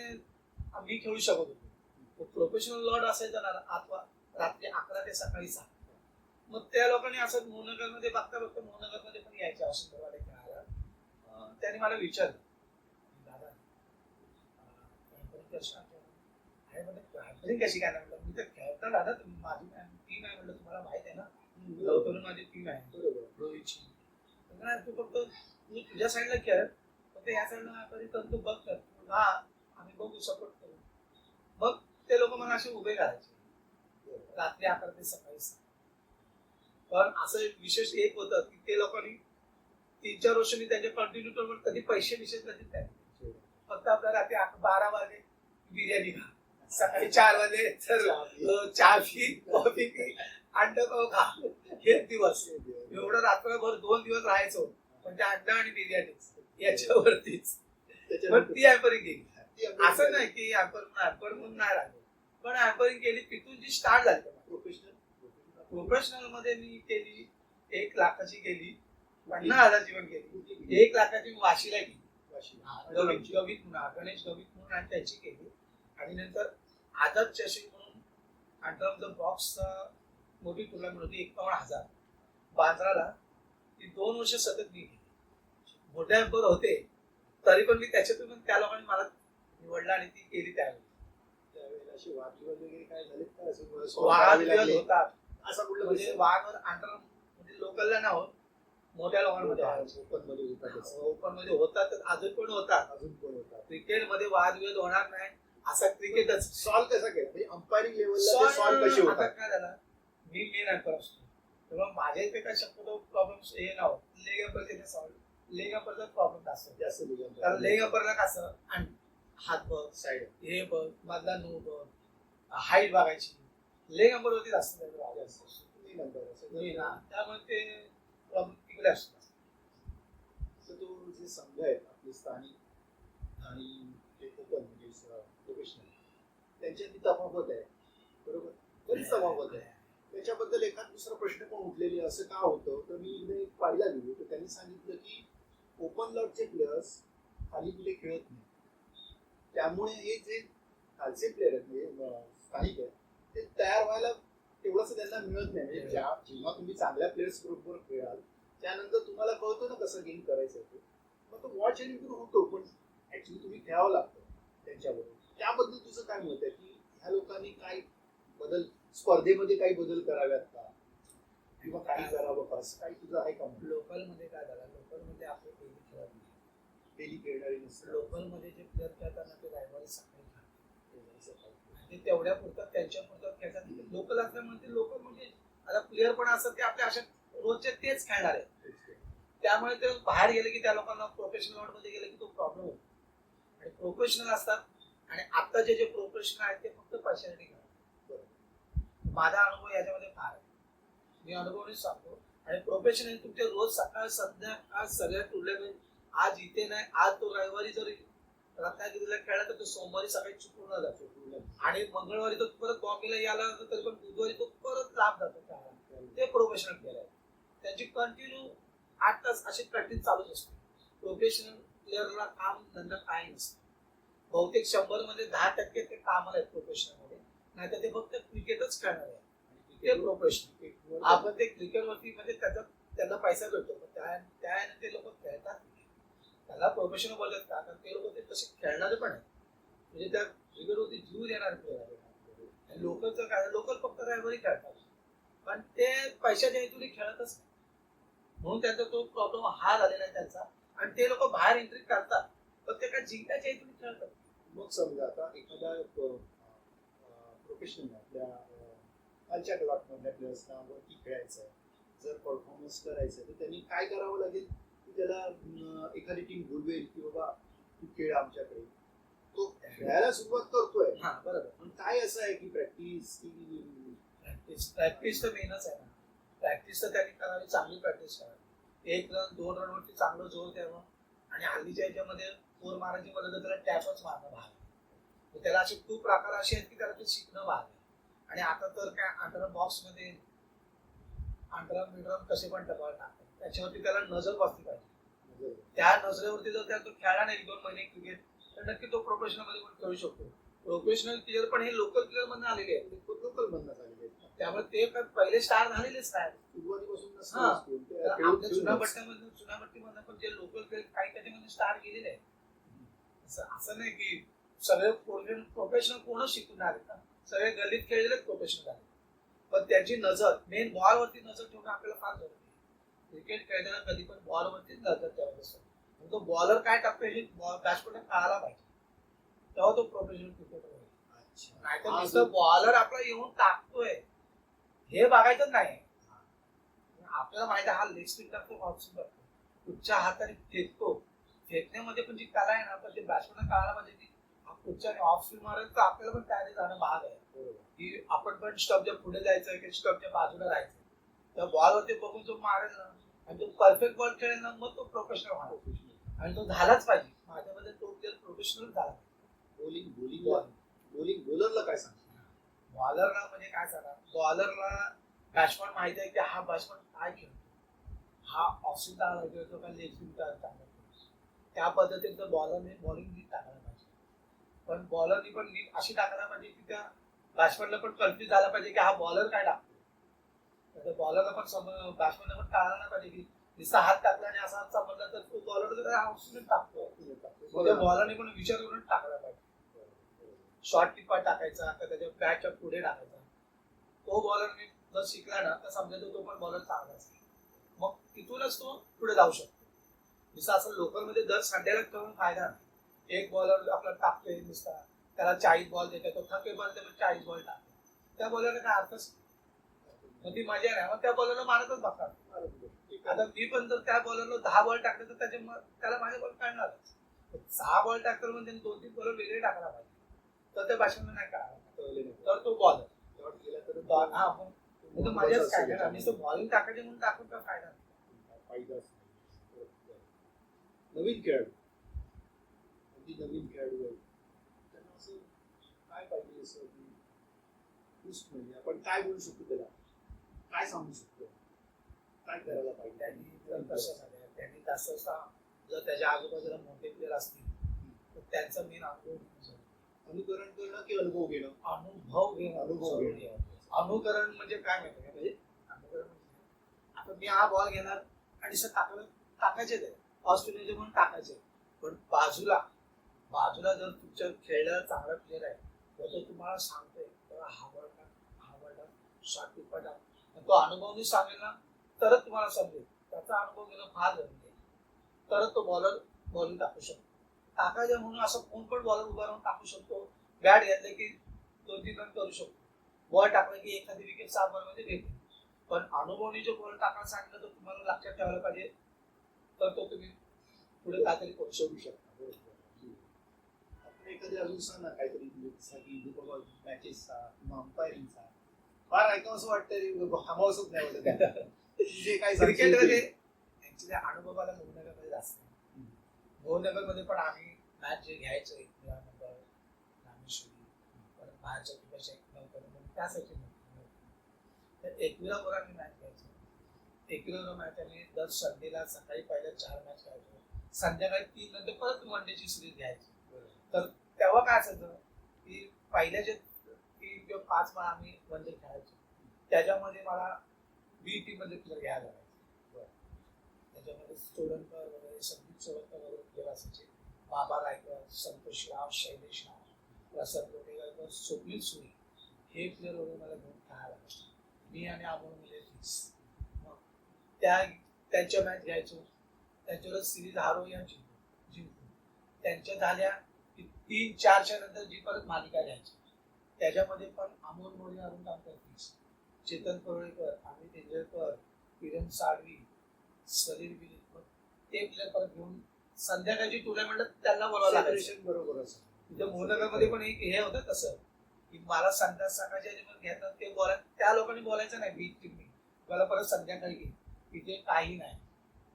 आम्ही खेळू शकत होतो. प्रोफेशनल लॉट असायचा ना अथवा रात्री 11 ते सकाळी 7. मग त्या लोकांनी असं मोहनगरमध्ये बघता मोहनगरमध्ये पण यायचे हाऊसिंग बोर्डवाले खेळायला. त्यांनी मला विचारलं, दादा कशी काय म्हटलं, मी तर खेळता दादा माझी टीम आहे म्हटलं, तुम्हाला माहित आहे ना लवकरून माझी टीम आहे रोहितची. तू फक्त तू तुझ्या साईडला खेळ, फक्त या साईडला तू बघ कर. हा आम्ही बघू सपोर्ट करू. मग ते लोक मला असे उभे करायचे रात्री 11 ते सकाळी 7. पण असं विशेष एक होतं की ते लोकांनी 3-4 वर्ष मी त्यांच्या कंटिन्यू टूरवर कधी पैसे विशेष कधीच नाही. फक्त आपल्या रात्री 12 वाजले बिर्याणी खा, सकाळी 4 वाजले तर चहा पी, कॉफी पी, अंड खा. हे दिवस एवढं रात्रभर 2 दिवस राहायचो, पण त्या अंडा आणि बिर्याणी याच्यावरतीच. पण ती अँपरिंग केली. असं नाही की अँपर म्हणून नाही राहिलो, पण अँपरिंग केली. तिथून जी स्टार्ट झाली प्रोफेशनल मध्ये मी केली. 1 लाखाची केली, 50,000ची पण केली. 1 लाखाची वाशीला केली. गणेश गवित म्हणून आणि त्याची केली. आणि नंतर आझाद चषक म्हणून अंडर बॉक्स मोठी टुर्नामेंट होती. 51,000 बांद्राला. ती 2 वर्ष सतत मी केली. मोठ्या अँपर होते तरी पण मी त्याच्यातून त्या लोकांनी मला निवडलं आणि ती केली. त्यावेळेला असे वादविवाद वगैरे काय झाले का? वादविवाद होतात. असा कुठला म्हणजे वादवर अंडर म्हणजे लोकलला ना होत, मोठ्या लोकांमध्ये ओपन मध्ये होतात, अजून पण होतात. क्रिकेट मध्ये वादविवाद होणार नाही असा क्रिकेटच. सॉल्व कसा केला म्हणजे अंपायरिंग लेवलला सॉल्व कशी होतात? काय झालं, मी मेन अँपर असतो तेव्हा माझ्या इथे काय शक्यतो प्रॉब्लेम हे नव्हत. लेग अँपरचे सॉल्व लेग अँपरचा प्रॉब्लेम असतो जास्त. कारण लेग अँपरला कसं हात बघ, साईड हे बघ, मधला नो बघ, हाईट बघायची. लेग अँपर वरती जास्त त्यामुळे ते प्रॉब्लेम तिकडे असतो. तो जे संघ आहेत आपले स्थानिक आणि जे ओपन म्हणजे प्रोफेशनल, त्यांच्यातली तफावत आहे बरोबर, बरीच तफावत आहे. त्याच्याबद्दल एखाद दुसरा प्रश्न पण उठलेले. असं का होतं तर मी इकडे एक पाहिला गेलो तर त्यांनी सांगितलं की ओपन लॉटचे प्लेयर्स खाली कुठे खेळत नाही, त्यामुळे हे जे खालचे प्लेयर आहेत म्हणजे स्थानिक आहेत ते तयार व्हायला तेवढंच त्यांना मिळत नाही. म्हणजे जेव्हा तुम्ही चांगल्या प्लेयर्स बरोबर खेळाल त्यानंतर तुम्हाला कळतो ना कसं गेम करायचं ते, मग तो वॉच आणि इम्प्रूव्ह होतो. पण ऍक्च्युली तुम्ही खेळावं लागतं त्यांच्याबरोबर. त्याबद्दल तुझं काय मत आहे की ह्या लोकांनी काय बदल स्पर्धेमध्ये काही बदल कराव्यात का किंवा काही करावं का असं काही तुझं आहे का लोकल मध्ये काय झालं, लोकल मध्ये आपले डेली खेळत नाही. डेली खेळणारी नसतं लोकल मध्ये जे प्लेअर खेळतात ना ते रविवारी सकाळी खेळतात. ते तेवढ्या पुरतात त्यांच्या पुरतात खेळतात. लोकल असल्यामुळे ते लोकल म्हणजे आता प्लेअर पण असतात ते आपल्या अशा रोजचे तेच खेळणार आहे. त्यामुळे ते बाहेर गेले की त्या लोकांना प्रोफेशनल मध्ये गेले की तो प्रॉब्लेम होतो. आणि प्रोफेशनल असतात आणि आता जे प्रोफेशनल आहेत ते फक्त पैशासाठी खेळतात. माझा अनुभव याच्यामध्ये फार आहे, मी अनुभवच सांगतो. आणि प्रोफेशनल तुमचे रोज सकाळ संध्याकाळ सगळ्या टुर्नामेंट आज इथे नाही, आज तो रविवारी जरी रत्नागिरीला खेळला तर तो सोमवारी सकाळी चुकून जातो आणि मंगळवारी तो परत बॉम्बेला यायला तरी पण बुधवारी तो परत लांब जातो खेळायला. ते प्रोफेशनल प्लेअर आहे, त्यांची कंटिन्यू 8 तास अशी प्रॅक्टिस चालूच असते. प्रोफेशनल प्लेअरला काम धंदा काय नसतं. बहुतेक 100 मध्ये 10% ते कामाला आहेत प्रोफेशनल मध्ये, नाहीतर ते फक्त क्रिकेटच खेळणार आहे. ते प्रोफेशनल आपण ते क्रिकेटवरती म्हणजे त्यांना पैसा भेटतो, पण त्याने ते लोक खेळतात. त्याला प्रोफेशनल बोलतात का, कारण ते लोक ते तसे खेळणारे पण आहेत, म्हणजे त्या क्रिकेटवरती जीव देणारे प्लेअर आहेत. लोकलचं काय, लोकल फक्त रविवारी खेळतात पण ते पैशाच्या हेतूने खेळतच नाही. म्हणून त्यांचा तो प्रॉब्लेम हा झालेला आहे त्यांचा. आणि ते लोक बाहेर एंट्री करतात पण ते काय जिंकण्याच्या हेतूने खेळतात. मग समजा आता एखादा प्रोफेशनल आपल्या खालच्या क्लासमधल्या प्लेयर्सना वरती खेळायचं आहे, जर परफॉर्मन्स करायचं आहे तर त्यांनी काय करावं लागेल की त्याला एखादी टीम बोलवेल की बाबा तू खेळ आमच्याकडे, तो खेळायला सुरुवात करतोय. हा बरोबर. पण काय असं आहे की प्रॅक्टिस की प्रॅक्टिस तर मेनच आहे ना. प्रॅक्टिस तर त्यांनी करावी, चांगली प्रॅक्टिस करावी. 1 रन 2 रन वरती चांगलं जोर द्यावं. आणि हल्लीच्या याच्यामध्ये 4 मारायची म्हणलं तर त्याला टॅपच मारणं भाग आहे. त्याला असे खूप प्रकार असे आहेत की त्याला ते शिकणं भाग आहे. आणि आता तर काय अंडर बॉक्स मध्ये अंडर मिडरम कसे पण टपाल टाकतात, त्याच्यावरती त्याला नजर बसली पाहिजे. त्या नजरेवरती जर त्या तो खेळला नाही 2 महिने क्रिकेट तर नक्की तो प्रोफेशनल मध्ये पण खेळू शकतो. प्रोफेशनल प्लेअर पण हे लोकल प्लेअर मधून आलेले आहेत, लोकल बनण्यात आलेले आहेत. त्यामुळे ते पहिले स्टार झालेलेच काय सुरुवातीपासून आपल्या चुनाभट्टीमधून पण जे लोकल प्लेअर काही त्याच्यामध्ये स्टार गेलेले आहेत. असं नाही की सगळे प्रोफेशनल कोणच शिकून आले ना, सगळे गल्लीत खेळलेलेच प्रोफेशनल झाले. पण त्याची नजर मेन बॉल वरती नजर ठेवणं आपल्याला फार जरुरी आहे. क्रिकेट खेळताना कधी पण बॉल वरतीच नजर ठेवायची असतो. तो बॉलर काय टाकतो हे बॅट्समॅन कळायला पाहिजे, तेव्हा तो प्रोफेशनल क्रिकेटर होईल. नाहीतर नुसतं बॉलर आपला येऊन टाकतोय हे बघायचं नाही. आपल्याला माहिती आहे हा लेग स्पिन टाकतो, ऑफ स्पिन करतो, कुठच्या हाताने फेकतो. फेकण्यामध्ये पण जी कला आहे ना, पण ते बॅट्समॅन कळायला पाहिजे की कुठच्या ऑफ स्पिन मारायचं तर आपल्याला पण त्याने जाणं भाग आहे की आपण पण स्टम्पच्या पुढे जायचं की स्टम्पच्या बाजूला राहायचं. त्या बॉलवरती बघून जो मारेल ना आणि तो परफेक्ट बॉल खेळेल ना, मग तो प्रोफेशनल होणार. आणि तो झालाच पाहिजे. माझ्यामध्ये तो प्लेअर प्रोफेशनल झाला. बोलिंग बॉलरला काय सांगतो? बॉलरला म्हणजे काय सांगा, बॉलरला बॅट्समॅन माहिती आहे की हा बॅट्समॅन काय खेळतो, हा ऑफ स्पिन चांगला खेळतो का लेग स्पिन चांगला खेळतो, त्या पद्धतीने बॉलरने बॉलिंग नीट टाकायला पाहिजे. पण बॉलरनी पण नीट अशी टाकायला पाहिजे की त्या बॅट्समॅनला पण कन्फ्युज झाला पाहिजे की हा बॉलर काय टाकतो. तर बॉलरला पण बॅट्समॅनला पण कळायला नाही पाहिजे की नुसता हात टाकला आणि असा हात समजला तर तो बॉलर ऑफ स्पिन टाकतो. बॉलरने पण विचार करून टाकायला पाहिजे. शॉर्ट टिप्पा टाकायचा का त्याच्या बॅटच्या पुढे टाकायचा. तो बॉलरने जर शिकला ना तर समजायचं तो पण बॉलर चांगला असेल, मग तिथूनच तो पुढे जाऊ शकतो. जसं असं लोकल मध्ये दर संडेला ठेवून फायदा नाही. एक बॉलर आपला टाकतोय नुसता, त्याला 40 बॉल देतो, तो थकेपर्यंत 40 बॉल टाकतो, त्या बॉलरला काय अर्थच मग ती मजा नाही. मग त्या बॉलरला मारतच बघतात. आता मी पण जर त्या बॉलरला 10 बॉल टाकले तर त्याला माझे बॉल काढणारच. 6 बॉल टाकतो म्हणजे 2-3 बॉलर वेगळे टाकायला पाहिजे, तर त्या बॅट्समॅन नाही काढायला तर तो बॉलर हा मग मजाच काय नाही. आणि तो बॉलिंग टाकायचे म्हणून टाकून काय फायदा नाही. नवीन खेळाडू अगदी नवीन खेळाडू आहे त्यांना असं काय पाहिजे, असं बूस्ट म्हणजे आपण काय बोलू शकतो, त्याला काय सांगू शकतो, काय करायला पाहिजे. त्यांनी जास्त जर त्याच्या आजूबाजूला मोठे प्लेअर असतील तर त्यांचा मेन अनुकरण करणं की अनुभव घेणं. अनुकरण म्हणजे काय माहिती का, म्हणजे अनुकरण म्हणजे आता मी हा बॉल घेणार आणि टाकायचे ते ऑस्ट्रेलिया म्हणून टाकायचे, पण बाजूला जर तुमच्या खेळायला चांगला प्लेअर आहे तर तो तुम्हाला सांगतोय तेव्हा हा बॉल टाक, हा बॉल टाक, शॉर्ट पिटपट तो अनुभवनी सांगेल ना तरच तुम्हाला समजेल. त्याचा अनुभव घेणं फार गरजेचं आहे. तरच तो बॉलिंग टाकू शकतो. टाकायचं म्हणून असं कोण पण बॉलर उभा राहून टाकू शकतो. बॅट घेतलं की 2-3 रन करू शकतो. बॉल टाकला की एखादी विकेट 6 बॉल मध्ये भेटते. पण अनुभवनी जो बॉल टाकायला सांगितलं तर तुम्हाला लक्षात ठेवायला पाहिजे, तर तो तुम्ही पुढे काहीतरी करू शोधू शकता. आपण एखादी अजून सांग ना काहीतरी मॅचेसचा किंवा अंपायरिंगचा फार ऐकावं असं वाटतं, थांबावंच नाही वाटत. जे काय क्रिकेटमध्ये ऍक्च्युली अनुभवाला मोहनगरमध्ये जास्त आहे. मोहनगरमध्ये पण आम्ही मॅच जे घ्यायचो एकमेकांनंतर रामेश्वरी परत बाहेरच्या कुठल्या म्हणून त्यासाठी तर 21 वर आम्ही मॅच घ्यायचो. 21 मॅच आम्ही दर संडेला सकाळी पहिल्या 4 मॅच घ्यायचो. संध्याकाळी 3 नंतर परत वन डेची सिरीज घ्यायची. तर तेव्हा काय असायचं की पहिल्या जे 3 किंवा 5 वेळा आम्ही वन डे खेळायचो त्याच्यामध्ये मला बी टीम मध्ये प्लेअर घ्यायला लागायचे. त्याच्यामध्ये सोडणकर वगैरे संदीप सोडणकर वगैरे प्लेअर असायचे. बाबा गायकवाड, संतोष राव, शैलेश राव, प्रसाद लोटेगावकर, स्वप्नील सुरी हे प्लेअर वगैरे मला घेऊन खेळायला लागायचे. मी आणि अमोल मुले मग त्यांच्या मॅच घ्यायचो. त्यांच्यावर सिरीज हारो या जिंकू त्यांच्या झाल्या की 3-4च्या नंतर जी परत मालिका घ्यायची त्याच्यामध्ये पण अमोल मोरे अरुण कामकर, चेतन परोळेकर, अमित इंजळकर, किरण साळवी, सलील बिली ते प्लेअर परत घेऊन संध्याकाळची टुर्नामेंट त्यांना बोलावं लागायचं. बरोबर असं तिथे मोहनगरमध्ये पण एक हे होतं तसं की मला संध्या सकाळच्या घेतात ते बोलायचं, त्या लोकांनी बोलायचं नाही बीट टीमनी मला परत संध्याकाळी घे, तिथे काही नाही.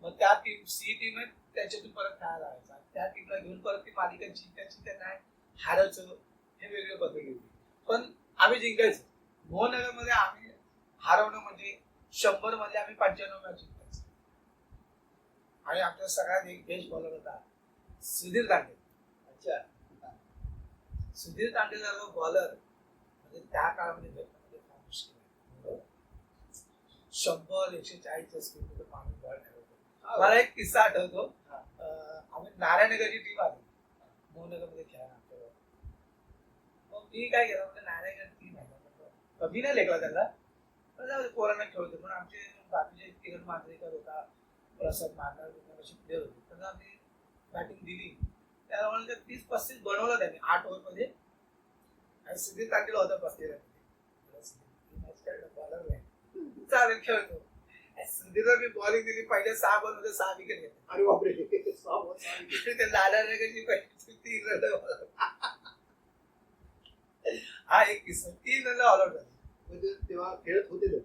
मग त्या टीम सी टीम आहे त्याच्यातून परत खेळायला लागायचा. त्या टीमला घेऊन परत ती मालिका जिंकायची त्या नाही हारायचं हे वेगळी पद्धती होती. पण आम्ही जिंकायचो. मोहनगरमध्ये आम्ही हरवणं म्हणजे 100 मध्ये आम्ही 95 मॅच जिंकायचो. आणि आमच्या सगळ्यात एक बेस्ट बॉलर होता सुधीर तांडे. अच्छा, सुधीर तांडे सारखा बॉलर म्हणजे त्या काळामध्ये भेटण्यामध्ये फार मुश्किल आहे. 100-140 स्पीड माणूस बॉल ठेवतो. मला एक किस्सा आठवतो. आम्ही नारायणनगरची टीम आली मोहनगरमध्ये खेळायला आमच्यावर. मग मी काय केलं म्हणजे नारायणनगर टीम आहे कमी नाही लेखला त्यांना पोरांना खेळतो. पण आमचे बाकीचे किरण मांजरेकर होता, प्रसाद मांडर अशी प्लेअर होते. त्यांना आम्ही बॅटिंग दिली. त्याला म्हणून 30-35 बनवलं त्यांनी 8 ओव्हर मध्ये. आणि सुधीर तांडेला होता 35 बॉलर नाही चालेल खेळतो. सुधीरला मी बॉलिंग दिली पहिल्या 6 बॉल मध्ये 6 विकेट घेतले. अरे बापरे, ते नारायणनगरची पहिली 3 रन हा एक किस्सा 3 रन ऑल आउट झाले. म्हणजे तेव्हा खेळत होते ते.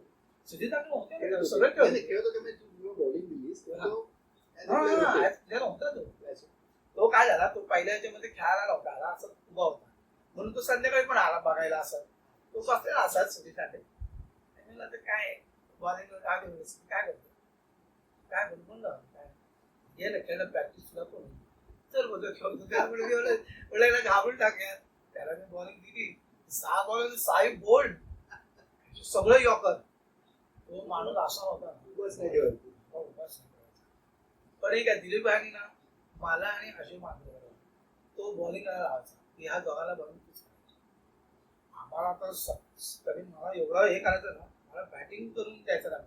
सुधीर तांडे होते सगळं खेळत होते म्हणजे तू बॉलिंग दिलीस होता तो काय झाला तो पहिल्या याच्यामध्ये खेळायला नव्हता आला असं उभा होता म्हणून तो संध्याकाळी पण आला बघायला असं तो बसलेला असाच सुधीर तांडे. म्हणलं तर काय बॉलिंग काय करतो काय बोल म्हणलं काय गेलं खेळणं प्रॅक्टिस तुला करून चल बोलतो खेळतो त्यामुळे घाबरून टाकूया. त्याला मी बॉलिंग दिली 6 बॉल 6 बोल्ड सगळं यॉकर. तो माणूस असा होता बस नाही ठेवत. पण एक दिलीप भाईनी ना मला आणि अजय मांजरेकर तो बॉलिंग करायला लावायचा. ह्या दोघाला बघून आम्हाला तर तरी मला एवढं हे करायचं ना मला बॅटिंग करून द्यायचं ना.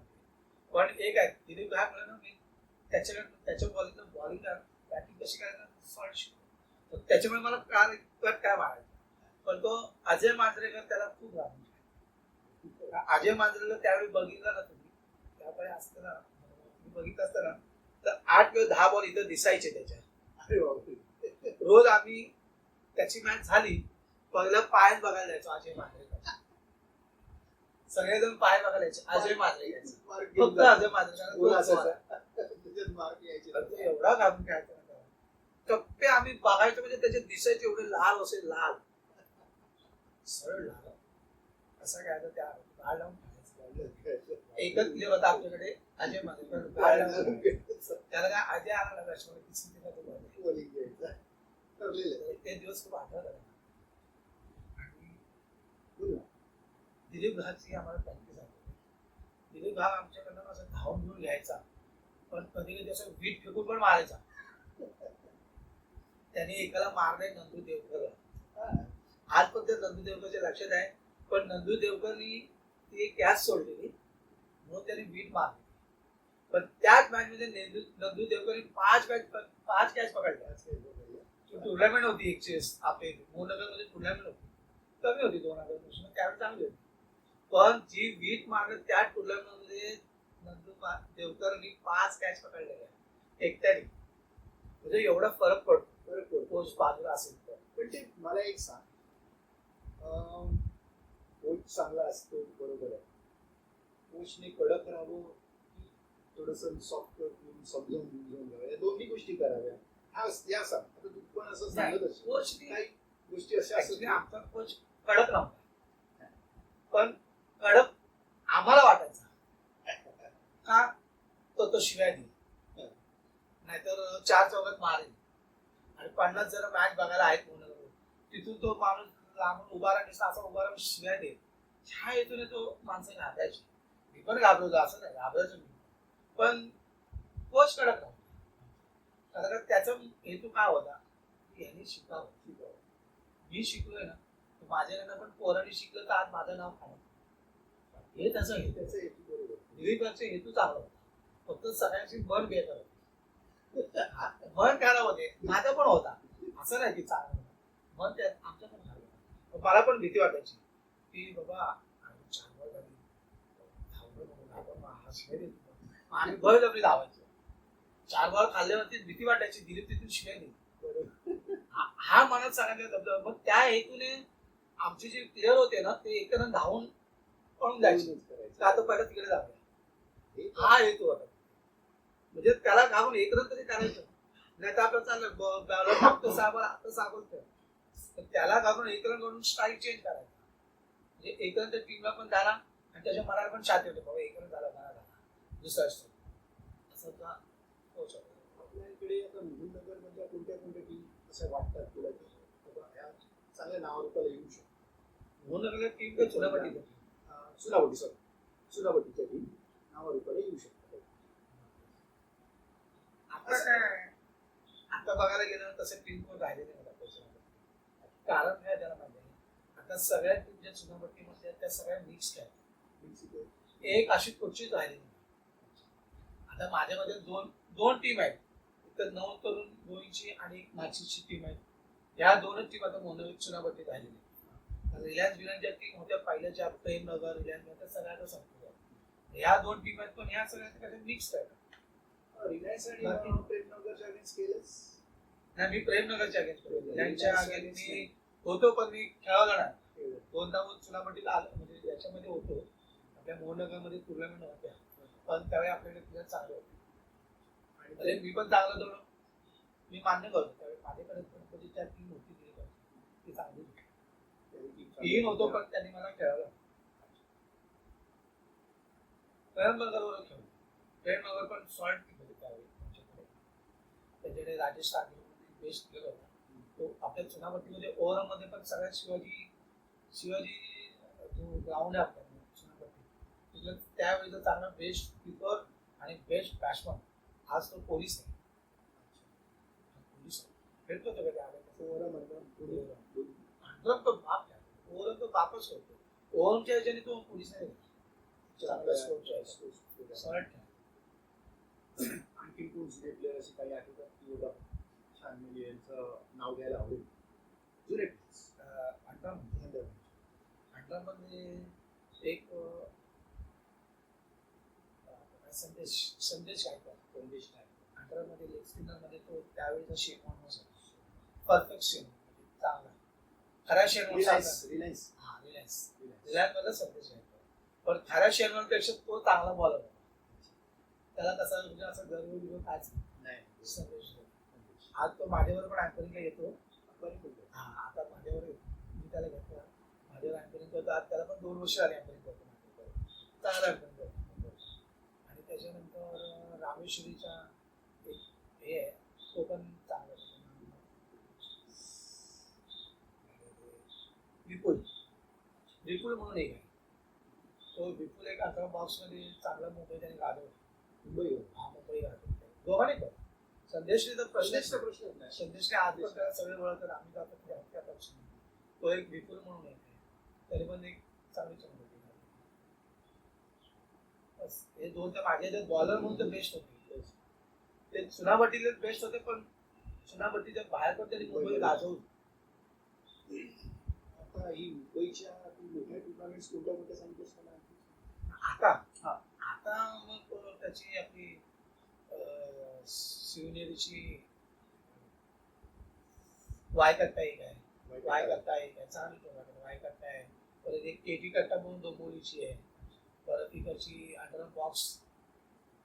पण एक आहे दिलीप भाई म्हणलं ना मी त्याच्या बॉलिंग बॅटिंग कशी करायचं त्याच्यामुळे मला काय मारायचं. पण तो अजय मांजरेकर त्याला खूप राहतो. अजय मांजरेला त्यावेळी बघितलं ना तुम्ही त्यावेळी असताना बघितलं असताना तर 8 किंवा 10 बॉल इथं दिसायचे त्याच्या. रोज आम्ही त्याची मॅच झाली पहिलं पायच बघायला जायचो अजय मांजरेकर. सगळेजण पाय बघायला यायचे अजय मांजरेकर फक्त अजय मांजरेकर एवढा घालून खेळायचा टप्पे आम्ही बघायचो म्हणजे त्याचे दिसायचे एवढे लाल असे लाल सरळ लाल असं काय त्या गाळ लावून एकच प्लेअर होता आमच्याकडे अजय मांजरेकर त्याला काय अजय आला ना ते दिवस खूप आठवत. दिलीप घाची आम्हाला प्रॅक्टिस आहे. दिलीप घा आमच्याकडनं असं धावून घेऊन घ्यायचा पण कधी कधी असं वीट फेकून पण मारायचा. त्याने एकाला मारलंय नंदू देवकर. आज पण त्या नंदू देवकरच्या लक्षात आहे. पण नंदू देवकरनी ती कॅच सोडलेली म्हणून त्यांनी वीट मारली. पण त्याच मॅच मध्ये नंदू देवकरनी 5 कॅच पकडल्या. टुर्नामेंट होती आपले मोहनगर मध्ये टुर्नामेंट होती, कमी होती 2000 त्यावेळी चांगली होती. पण जी वीट मारत त्या टुर्नामेंट मध्ये नंदू देवकरनी 5 कॅच पकडलेल्या एकट्याने. म्हणजे एवढा फरक पडतो कोच बाजूला असेल तर. पण ते मला एक सांग, कोच चांगला असतो बरोबर आहे, कोचने कडक राहावं की थोडस सॉफ्ट समजावून घ्यावं, या दोन्ही गोष्टी कराव्या. या सांग, आता तू पण असं सांगत असेल कोचने काही गोष्टी अशा असतात. आमचा कोच कडक नव्हता, पण कडक आम्हाला वाटायचा का तो शिवाय देईल, नाहीतर 4 चौकात मारेल. आणि 50 जर मॅच बघायला आहेत म्हणून तिथून तो माणूस लांबून उभा राहिला असा उभा राहून शिवाय देईल. ह्या हेतूने तो माणसं घाबरायची. मी पण घाबरलो, असं नाही घाबरायचो मी, पण कोच कडक नव्हता. कारण त्याचा हेतू काय होता की यांनी शिकावं. मी शिकलोय ना, माझ्याकडनं पण पोरांनी शिकलं तर आज माझं नाव खाणं, हे त्याचा हेतू बरोबर. दिलीपचा हेतू चांगला होता, फक्त सगळ्यांची मन बेकार होती. मन खराब होते, माझा पण होता, असं नाही की चांगलं मन त्यात आमच्या पण खराब होता. मला पण भीती वाटायची की बाबा 4 बॉल झाली, आम्ही बळजबरी धावायचो. 4 बॉल खाल्ल्यावरती भीती वाटायची, दिलीप तिथून शिवाय नाही. हा मनात सांगायला दबदबा. मग त्या हेतूने आमचे जे प्लेअर होते ना ते एकनं धावून पळून जायचे, आता पहिला तिकडे जाऊया, हा हेतू होता. म्हणजे त्याला घालून एक रन तरी करायचं, नाही तर आपलं चाललं बॉलर मागतो 6 बॉल आता 6 बॉल कर, त्याला घालून एक रन करून स्ट्राईक चेंज करायचा. म्हणजे एक रन त्या टीमला पण झाला आणि त्याच्या मनाला पण शांती होते, बाबा एक रन झाला, मला झाला दुसरा स्ट्राईक. असं का कोच होता. आपल्याकडे आता मोहननगर मध्ये कोणत्या टीम असं वाटतात तुला की बाबा ह्या चांगल्या नावारूपाला येऊ शकतो? मोहननगर टीम का चुनापट्टी सुनापट्टीच्या टीम नावारूपाला येऊ शकतात. आता बघायला गेलं तसे टीम कोण राहिलेले नाही आपल्या. कारण काय त्याला माहिती आहे, आता सगळ्या टीम ज्या चुनापट्टीमध्ये त्या सगळ्या मिक्स आहेत, एक अशी कुठचीच राहिली नाही. आता माझ्यामध्ये दोन टीम आहेत, तर 9 तरुण गोईंची आणि नाशिकची टीम आहे. ह्या दोनच टीम आता मोहननगर चुनापट्टीत राहिलेली. रिलायन्स ज्या टीम होत्या पहिल्याच्या प्रेमनगर रिलायन्स सगळ्याचा संपूर्ण, ह्या 2 टीम आहेत, पण ह्या सगळ्या मिक्स आहेत. रिलायन्स आणि प्रेमनगरच्या अगेन्स्ट केलंच नाही, मी प्रेमनगरच्या अगेन्स्ट रिलायन्सच्या अगेन्स्ट मी होतो, पण मी खेळायला नाही. 2दा चुनापट्टीत आलो, म्हणजे याच्यामध्ये होतो. आपल्या मोहननगरमध्ये टुर्नामेंट होत्या, पण त्यावेळी आपल्याकडे प्लेयर चांगले होते आणि मी पण चांगलं दौड मी मान्य करतो. त्यावेळी माझ्याकडे पण त्या टीम होती ती चांगली टीम होतो, पण त्यांनी मला खेळायला प्रेमनगरवर खेळलो. प्रेमनगर पण सॉल्ट टीम होती त्यावेळी आमच्याकडे. त्याच्याकडे राजेश टाके बेस्ट प्लेअर होता. तो आपल्या चुनापट्टीमध्ये ओव्हरमध्ये पण सगळ्यात शिवाजी जो ग्राउंड आहे आपल्या चुनापट्टी तिथलं त्यावेळेचा चांगला बेस्ट कीपर आणि बेस्ट बॅट्समन आज तो पोलीस आहे. पोलीस खेळतो तो कधी ओव्हर तो बाप ओव्हर तो बापच होतो. ओव्हरच्या ह्याच्याने तो पोलीस नाही चांगला स्कोर सॉल्ट. आणखी कोण जुने प्लेअर असे काही आठवतात की बाबा छान म्हणजे यांचं नाव घ्यायला आवडेल? जुने अंडरमध्ये एक संदेश अंडरमध्ये लेग स्पिनरमध्ये तो त्यावेळेचा शेखवान परफेक्ट शेन चांगला खऱ्या शेनवर रिलायन्स मधला संदेश आहे. पण खऱ्या शेनवर पेक्षा तो चांगला बॉलर होता. त्याला तसा म्हणजे असं गर्व कायच नाही संदेश. आज तो माझ्यावर पण अँकरिंगला येतो. आता माझ्यावर मी त्याला घेतला, माझ्यावर अँकरिंग करतो. आज त्याला पण 2 वर्ष आले अँकरिंग करतो माझ्याकडे, चांगला अँकरिंग करतो. आणि त्याच्यानंतर रामेश्वरीचा एक हे आहे, तो पण चांगला विपुल म्हणून एक आहे. तो विपुल एक 11 बॉक्समध्ये चांगला मुंबई त्याने गाजवला. मुंबई गाजवला दोघांनी पण. संदेशने तर प्रश्नच नाही. संदेशने आज पण त्याला सगळे ओळखतात, आम्ही जातो त्या पक्षाने. तो एक विपुल म्हणून एक आहे, तरी पण एक चांगली चमक. बस हे दोन तर माझ्या बॉलर म्हणून तर बेस्ट होते. ते चुनाभट्टीला बेस्ट होते, पण चुनाभट्टीच्या बाहेर पण त्यांनी मुंबई गाजवली. आता ही मुंबईच्या मोठ्या टुर्नामेंट कोणत्या कोणत्या सांगतोस मला? आता हा. आता मग त्याची आपली शिवनेरीची वायकट्टा एक आहे, वायकट्टा एक आहे, चांगली टुर्नामेंट वायकट्टा आहे. परत एक केटी कट्टा म्हणून डोंबिवलीची आहे. परत इकडची अंडर बॉक्स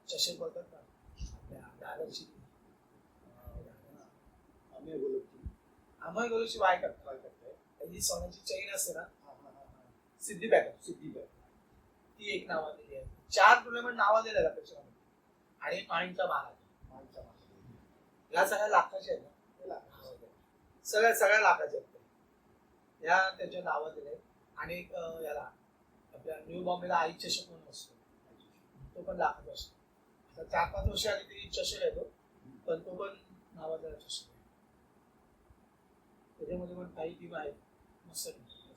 चषक बोलतात ना आपल्या दादरची, आम्ही बोलत की आम्हाला गोलची वायकट्टा आहे. त्याची सोन्याची चैन असते ना, सिद्धी पॅटर्न, ती एक नावाजलेली आहे. 4 टुर्नामेंट नावाजलेल्या आहेत त्याच्यामध्ये. आणि माईंचा महाराज या सगळ्या लाखाच्या आहेत ना, सगळ्या लाखाच्या आहेत या त्याच्या नावाजलेल्या आहेत. आणि एक याला आपल्या न्यू बॉम्बेला आई चषक म्हणून असतो, तो पण लाखाचा असतो. आता 4-5 वर्ष आधी ती चषक आहे तो, पण तो पण नावाजलेला चषक आहे. त्याच्यामध्ये पण काही टीम आहेत मस्त,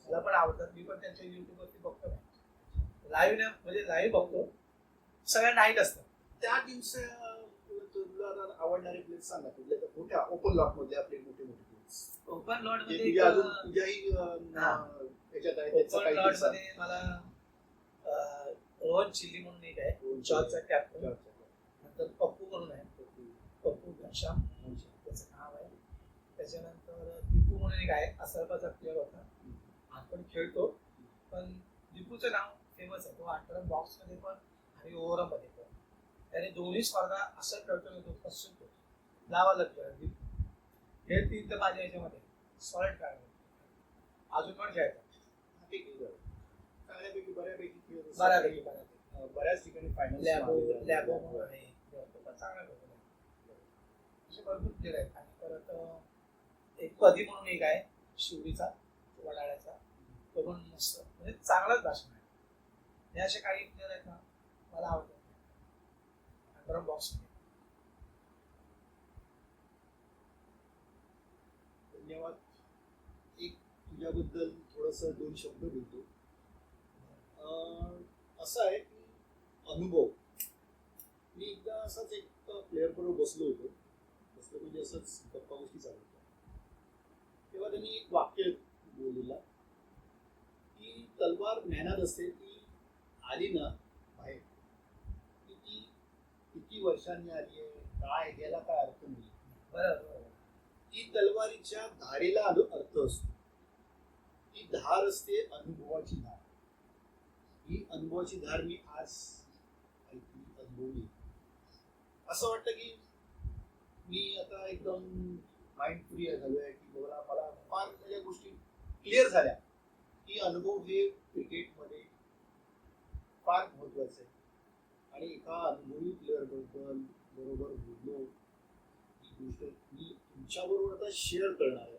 मला पण आवडतात. मी पण त्यांच्या युट्यूबवरती बघतो, लाईव्ह नाही म्हणजे लाईव्ह बघतो. सगळ्या नाईट असतात. त्या टीमचे तुला आवडणारे प्लेस सांगा, तुझ्या मोठ्या ओपन लॉट मधले आपले मोठे मोठे प्लेस. ओपन लॉट मध्ये तुझ्या अजून तुझ्याही याच्यात आहे त्याचं ओपन काही लॉट किस्सा? मध्ये मला रोहन चिल्ली म्हणून एक आहे, जॉर्जचा कॅप्टन. नंतर पप्पू म्हणून आहे, पप्पू घनश्याम त्याचं नाव आहे. त्याच्यानंतर दीपू म्हणून एक आहे, असरपाचा प्लेअर होता, आज पण खेळतो. पण दीपूचं नाव फेमस आहे, तो अंडर बॉक्स मध्ये पण आणि ओव्हर मध्ये पण. त्याने दोन्ही स्पर्धा असं खेळतो येतो, कसं नावाला खेळ हे 3 तर माझ्या याच्यामध्ये सॉलिड काढले, अजून पण खेळतात. चांगल्यापैकी बऱ्यापैकी खेळ असतात. बऱ्यापैकी बऱ्याच ठिकाणी फायनल लॅबो म्हणून आहे, तो पण चांगला खेळतो. असे भरपूर प्लेअर आहेत. आणि परत एक पदी म्हणून एक आहे शिवडीचा, वडाळ्याचा, तो पण मस्त म्हणजे चांगलाच भाषण आहे. हे असे काही प्लेअर आहेत ना, मला आवडतात अंडर बॉक्स. धन्यवाद. एक तुझ्याबद्दल थोडस 2 शब्द बोलतो. असं आहे की अनुभव, मी एकदा असाच एक प्लेअर बरोबर बसलो म्हणजे असंच गप्पा गोष्टी चालू होत्या. तेव्हा त्यांनी एक वाक्य बोललेला की तलवार ज्ञानात असते, ती आली ना बाहेर की ती किती वर्षांनी आली आहे, काय याला काय अर्थ नाही. बरोबर. ती तलवारीच्या धारेला अर्थ असतो. ती धार असते अनुभवाची धार. ही अनुभवाची धार मी आज ऐकली, अनुभवली. असं वाटतं की मी आता एकदम माइंड फ्री झालोय, की मला फार त्या गोष्टी क्लिअर झाल्या की अनुभव हे क्रिकेटमध्ये फार महत्वाचं आहे. आणि एका अनुभवी प्लेअर बरोबर बोललो, ही गोष्ट मी तुमच्याबरोबर आता शेअर करणार आहे.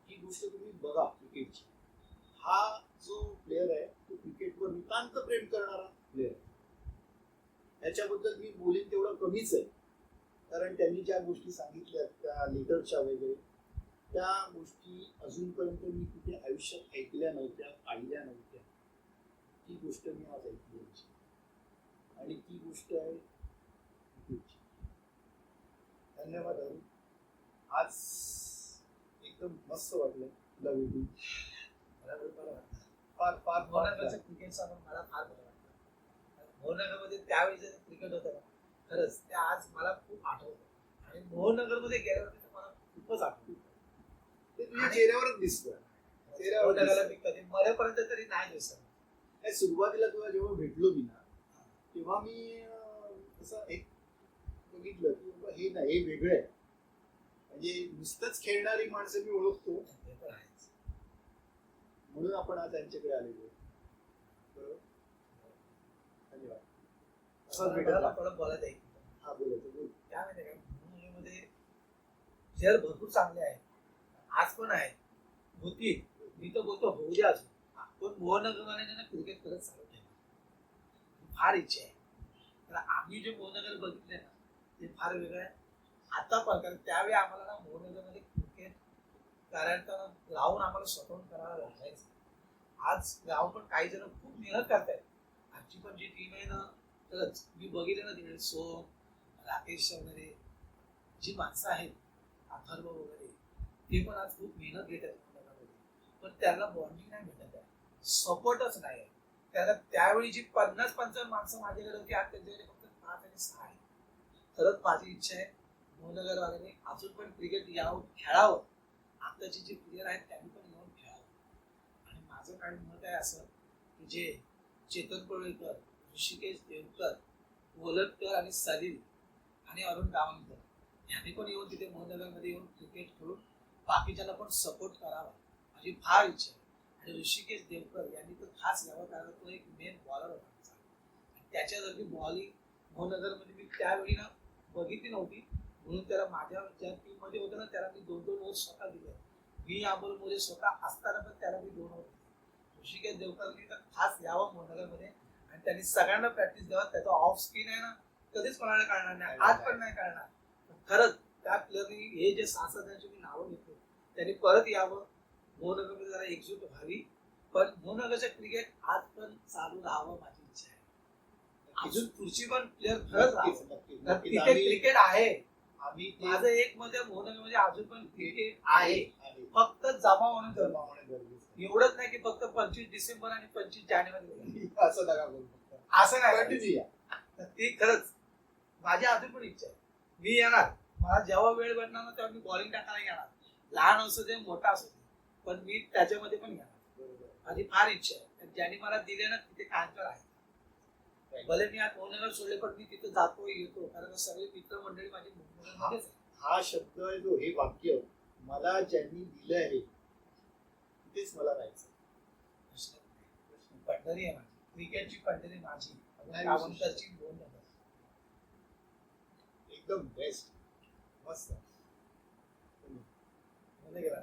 ही गोष्ट तुम्ही बघा क्रिकेटची. हा जो प्लेअर आहे तो क्रिकेटवर नितांत प्रेम करणारा प्लेअर. ह्याच्याबद्दल मी बोलीन तेवढं कमीच आहे, कारण त्यांनी ज्या गोष्टी सांगितल्या त्या लेटरच्या वगैरे, त्या गोष्टी अजूनपर्यंत मी कुठे आयुष्यात ऐकल्या नव्हत्या, पाहिल्या नव्हत्या. ती गोष्ट मी आज ऐकली आणि ती गोष्ट आहे क्रिकेटची. धन्यवाद अरुण. आज एकदम मस्त वाटलं तुला भेटून. फार फार भवनगरचं क्रिकेटचा पण मला फार बरं वाटतं. भवनगरमध्ये त्यावेळी जे क्रिकेट होतं ना, खरंच ते आज मला खूप आठवतं. आणि भवनगरमध्ये गेल्यावरती तर मला खूपच आठवतं. ते तुझ्या चेहऱ्यावरच दिसतं. भवनगरला मी कधी मरेपर्यंत तरी नाही दिसत. सुरुवातीला तुला जेव्हा भेटलो मी ना, तेव्हा मी असं एक बघितलं की हे नाही, हे वेगळं आहे. म्हणजे नुसतंच खेळणारी माणसं मी ओळखतो, म्हणून आपण आज त्यांच्याकडे आलेलो. बरोबर. धन्यवाद. असंच भेटायला थोडं बोलायचं आहे. हा बोलायचं बोल. काय माहिती का, भवनगरमध्ये प्लेअर भरपूर चांगले आहेत, आज पण आहेत, होती. मी तर बोलतो होऊ द्या अजून. पण भुवनगरवाल्यांना क्रिकेट खरंच चालू ठेवा, फार इच्छा आहे. तर आम्ही जे भुवनगर बघितले ना, ते फार वेगळं आहे आता पण. कारण त्यावेळी आम्हाला ना भुवनगरमध्ये क्रिकेट करायला ग्राउंड आम्हाला स्वतःहून करायला लागायचं. आज ग्राउंड पण काही जण खूप मेहनत करतायत. आजची पण जी टीम आहे ना, खरंच मी बघितलं ना तिकडे सोम, राकेश वगैरे जी माणसं आहेत, अथर्व वगैरे, ते पण आज खूप मेहनत घेत आहेत मोहनगरमध्ये. पण त्यांना बॉन्डिंग नाही भेटत आहे, सपोर्टच नाही आहे. त्याला त्यावेळी जी 50-55 माणसं माझ्याकडे होती, आज त्यांच्याकडे फक्त 5 आणि 6 आहे. खरंच माझी इच्छा आहे मोहनगरवाल्यांनी अजून पण क्रिकेट यावं, खेळावं. आताचे जे प्लेयर आहेत त्यांनी पण येऊन खेळावं. आणि माझं काय मत आहे असं की जे चेतन पडळकर, ऋषिकेश देवकर, वलटकर आणि सलील आणि अरुण गावणकर यांनी पण येऊन तिथे मोहनगरमध्ये येऊन क्रिकेट खेळून बाकीच्यांना पण सपोर्ट करावा माझी फार इच्छा आहे. आणि ऋषिकेश देवकर यांनी तर खास यावं, कारण तो एक मेन बॉलर होता आमचा. आणि त्याच्या जागी बॉलिंग मोहनगरमध्ये मी त्यावेळी ना बघितली नव्हती, म्हणून त्याला माझ्या ज्या टीम मध्ये होतं ना त्याला मी 2-2 ओव्हर स्वतः दिले. मी अमोल मोरे स्वतः असताना पण त्याला मी 2 ओव्हर दिले. ऋषिकेश देवकरनी तर खास यावं मोहनगरमध्ये आणि त्यांनी सगळ्यांना प्रॅक्टिस द्यावा. त्याचा ऑफ स्पिन आहे ना कधीच कोणाला कळणार नाही, आज पण नाही कळणार. खरंच त्या प्लेअरनी हे जे 6 जणांची मी नावं घेतो त्यांनी परत यावं, मोहनगरमध्ये जरा एकजूट व्हावी. पण मोहनगरचं क्रिकेट आज पण चालू राहावं माझी इच्छा आहे. अजून पुढची पण प्लेअर खरंच राहावं. तिथे क्रिकेट आहे. आम्ही माझं एक मत आहे मोहनगरमध्ये अजून पण क्रिकेट आहे, फक्त जमा होणं गरजेचं आहे. एवढंच नाही की फक्त 25 डिसेंबर आणि 25 जानेवारी असं नका बोलू. असं नाही Continue या. तर ती खरंच माझी अजून पण इच्छा आहे. मी येणार, मला जेव्हा वेळ भेटणार ना तेव्हा मी बॉलिंग टाकायला येणार, लहान असू दे मोठा असू दे, पण मी त्याच्यामध्ये पण येणार. माझी फार इच्छा आहे. ज्यांनी मला दिले ना तिथे कायमचं आहे. भले मी आज मोहनगर सोडले पण मी तिथे जातो येतो, कारण सगळे मित्रमंडळी माझी मोहनगरमध्येच आहे. हा शब्द आहे जो हे वाक्य मला ज्यांनी दिलं आहे तिथेच मला राहायचं. पंढरी आहे माझी, क्रिकेटची पंढरी माझी, गावंकरची मोहनगर. एकदम बेस्ट, मस्त. मोहनगर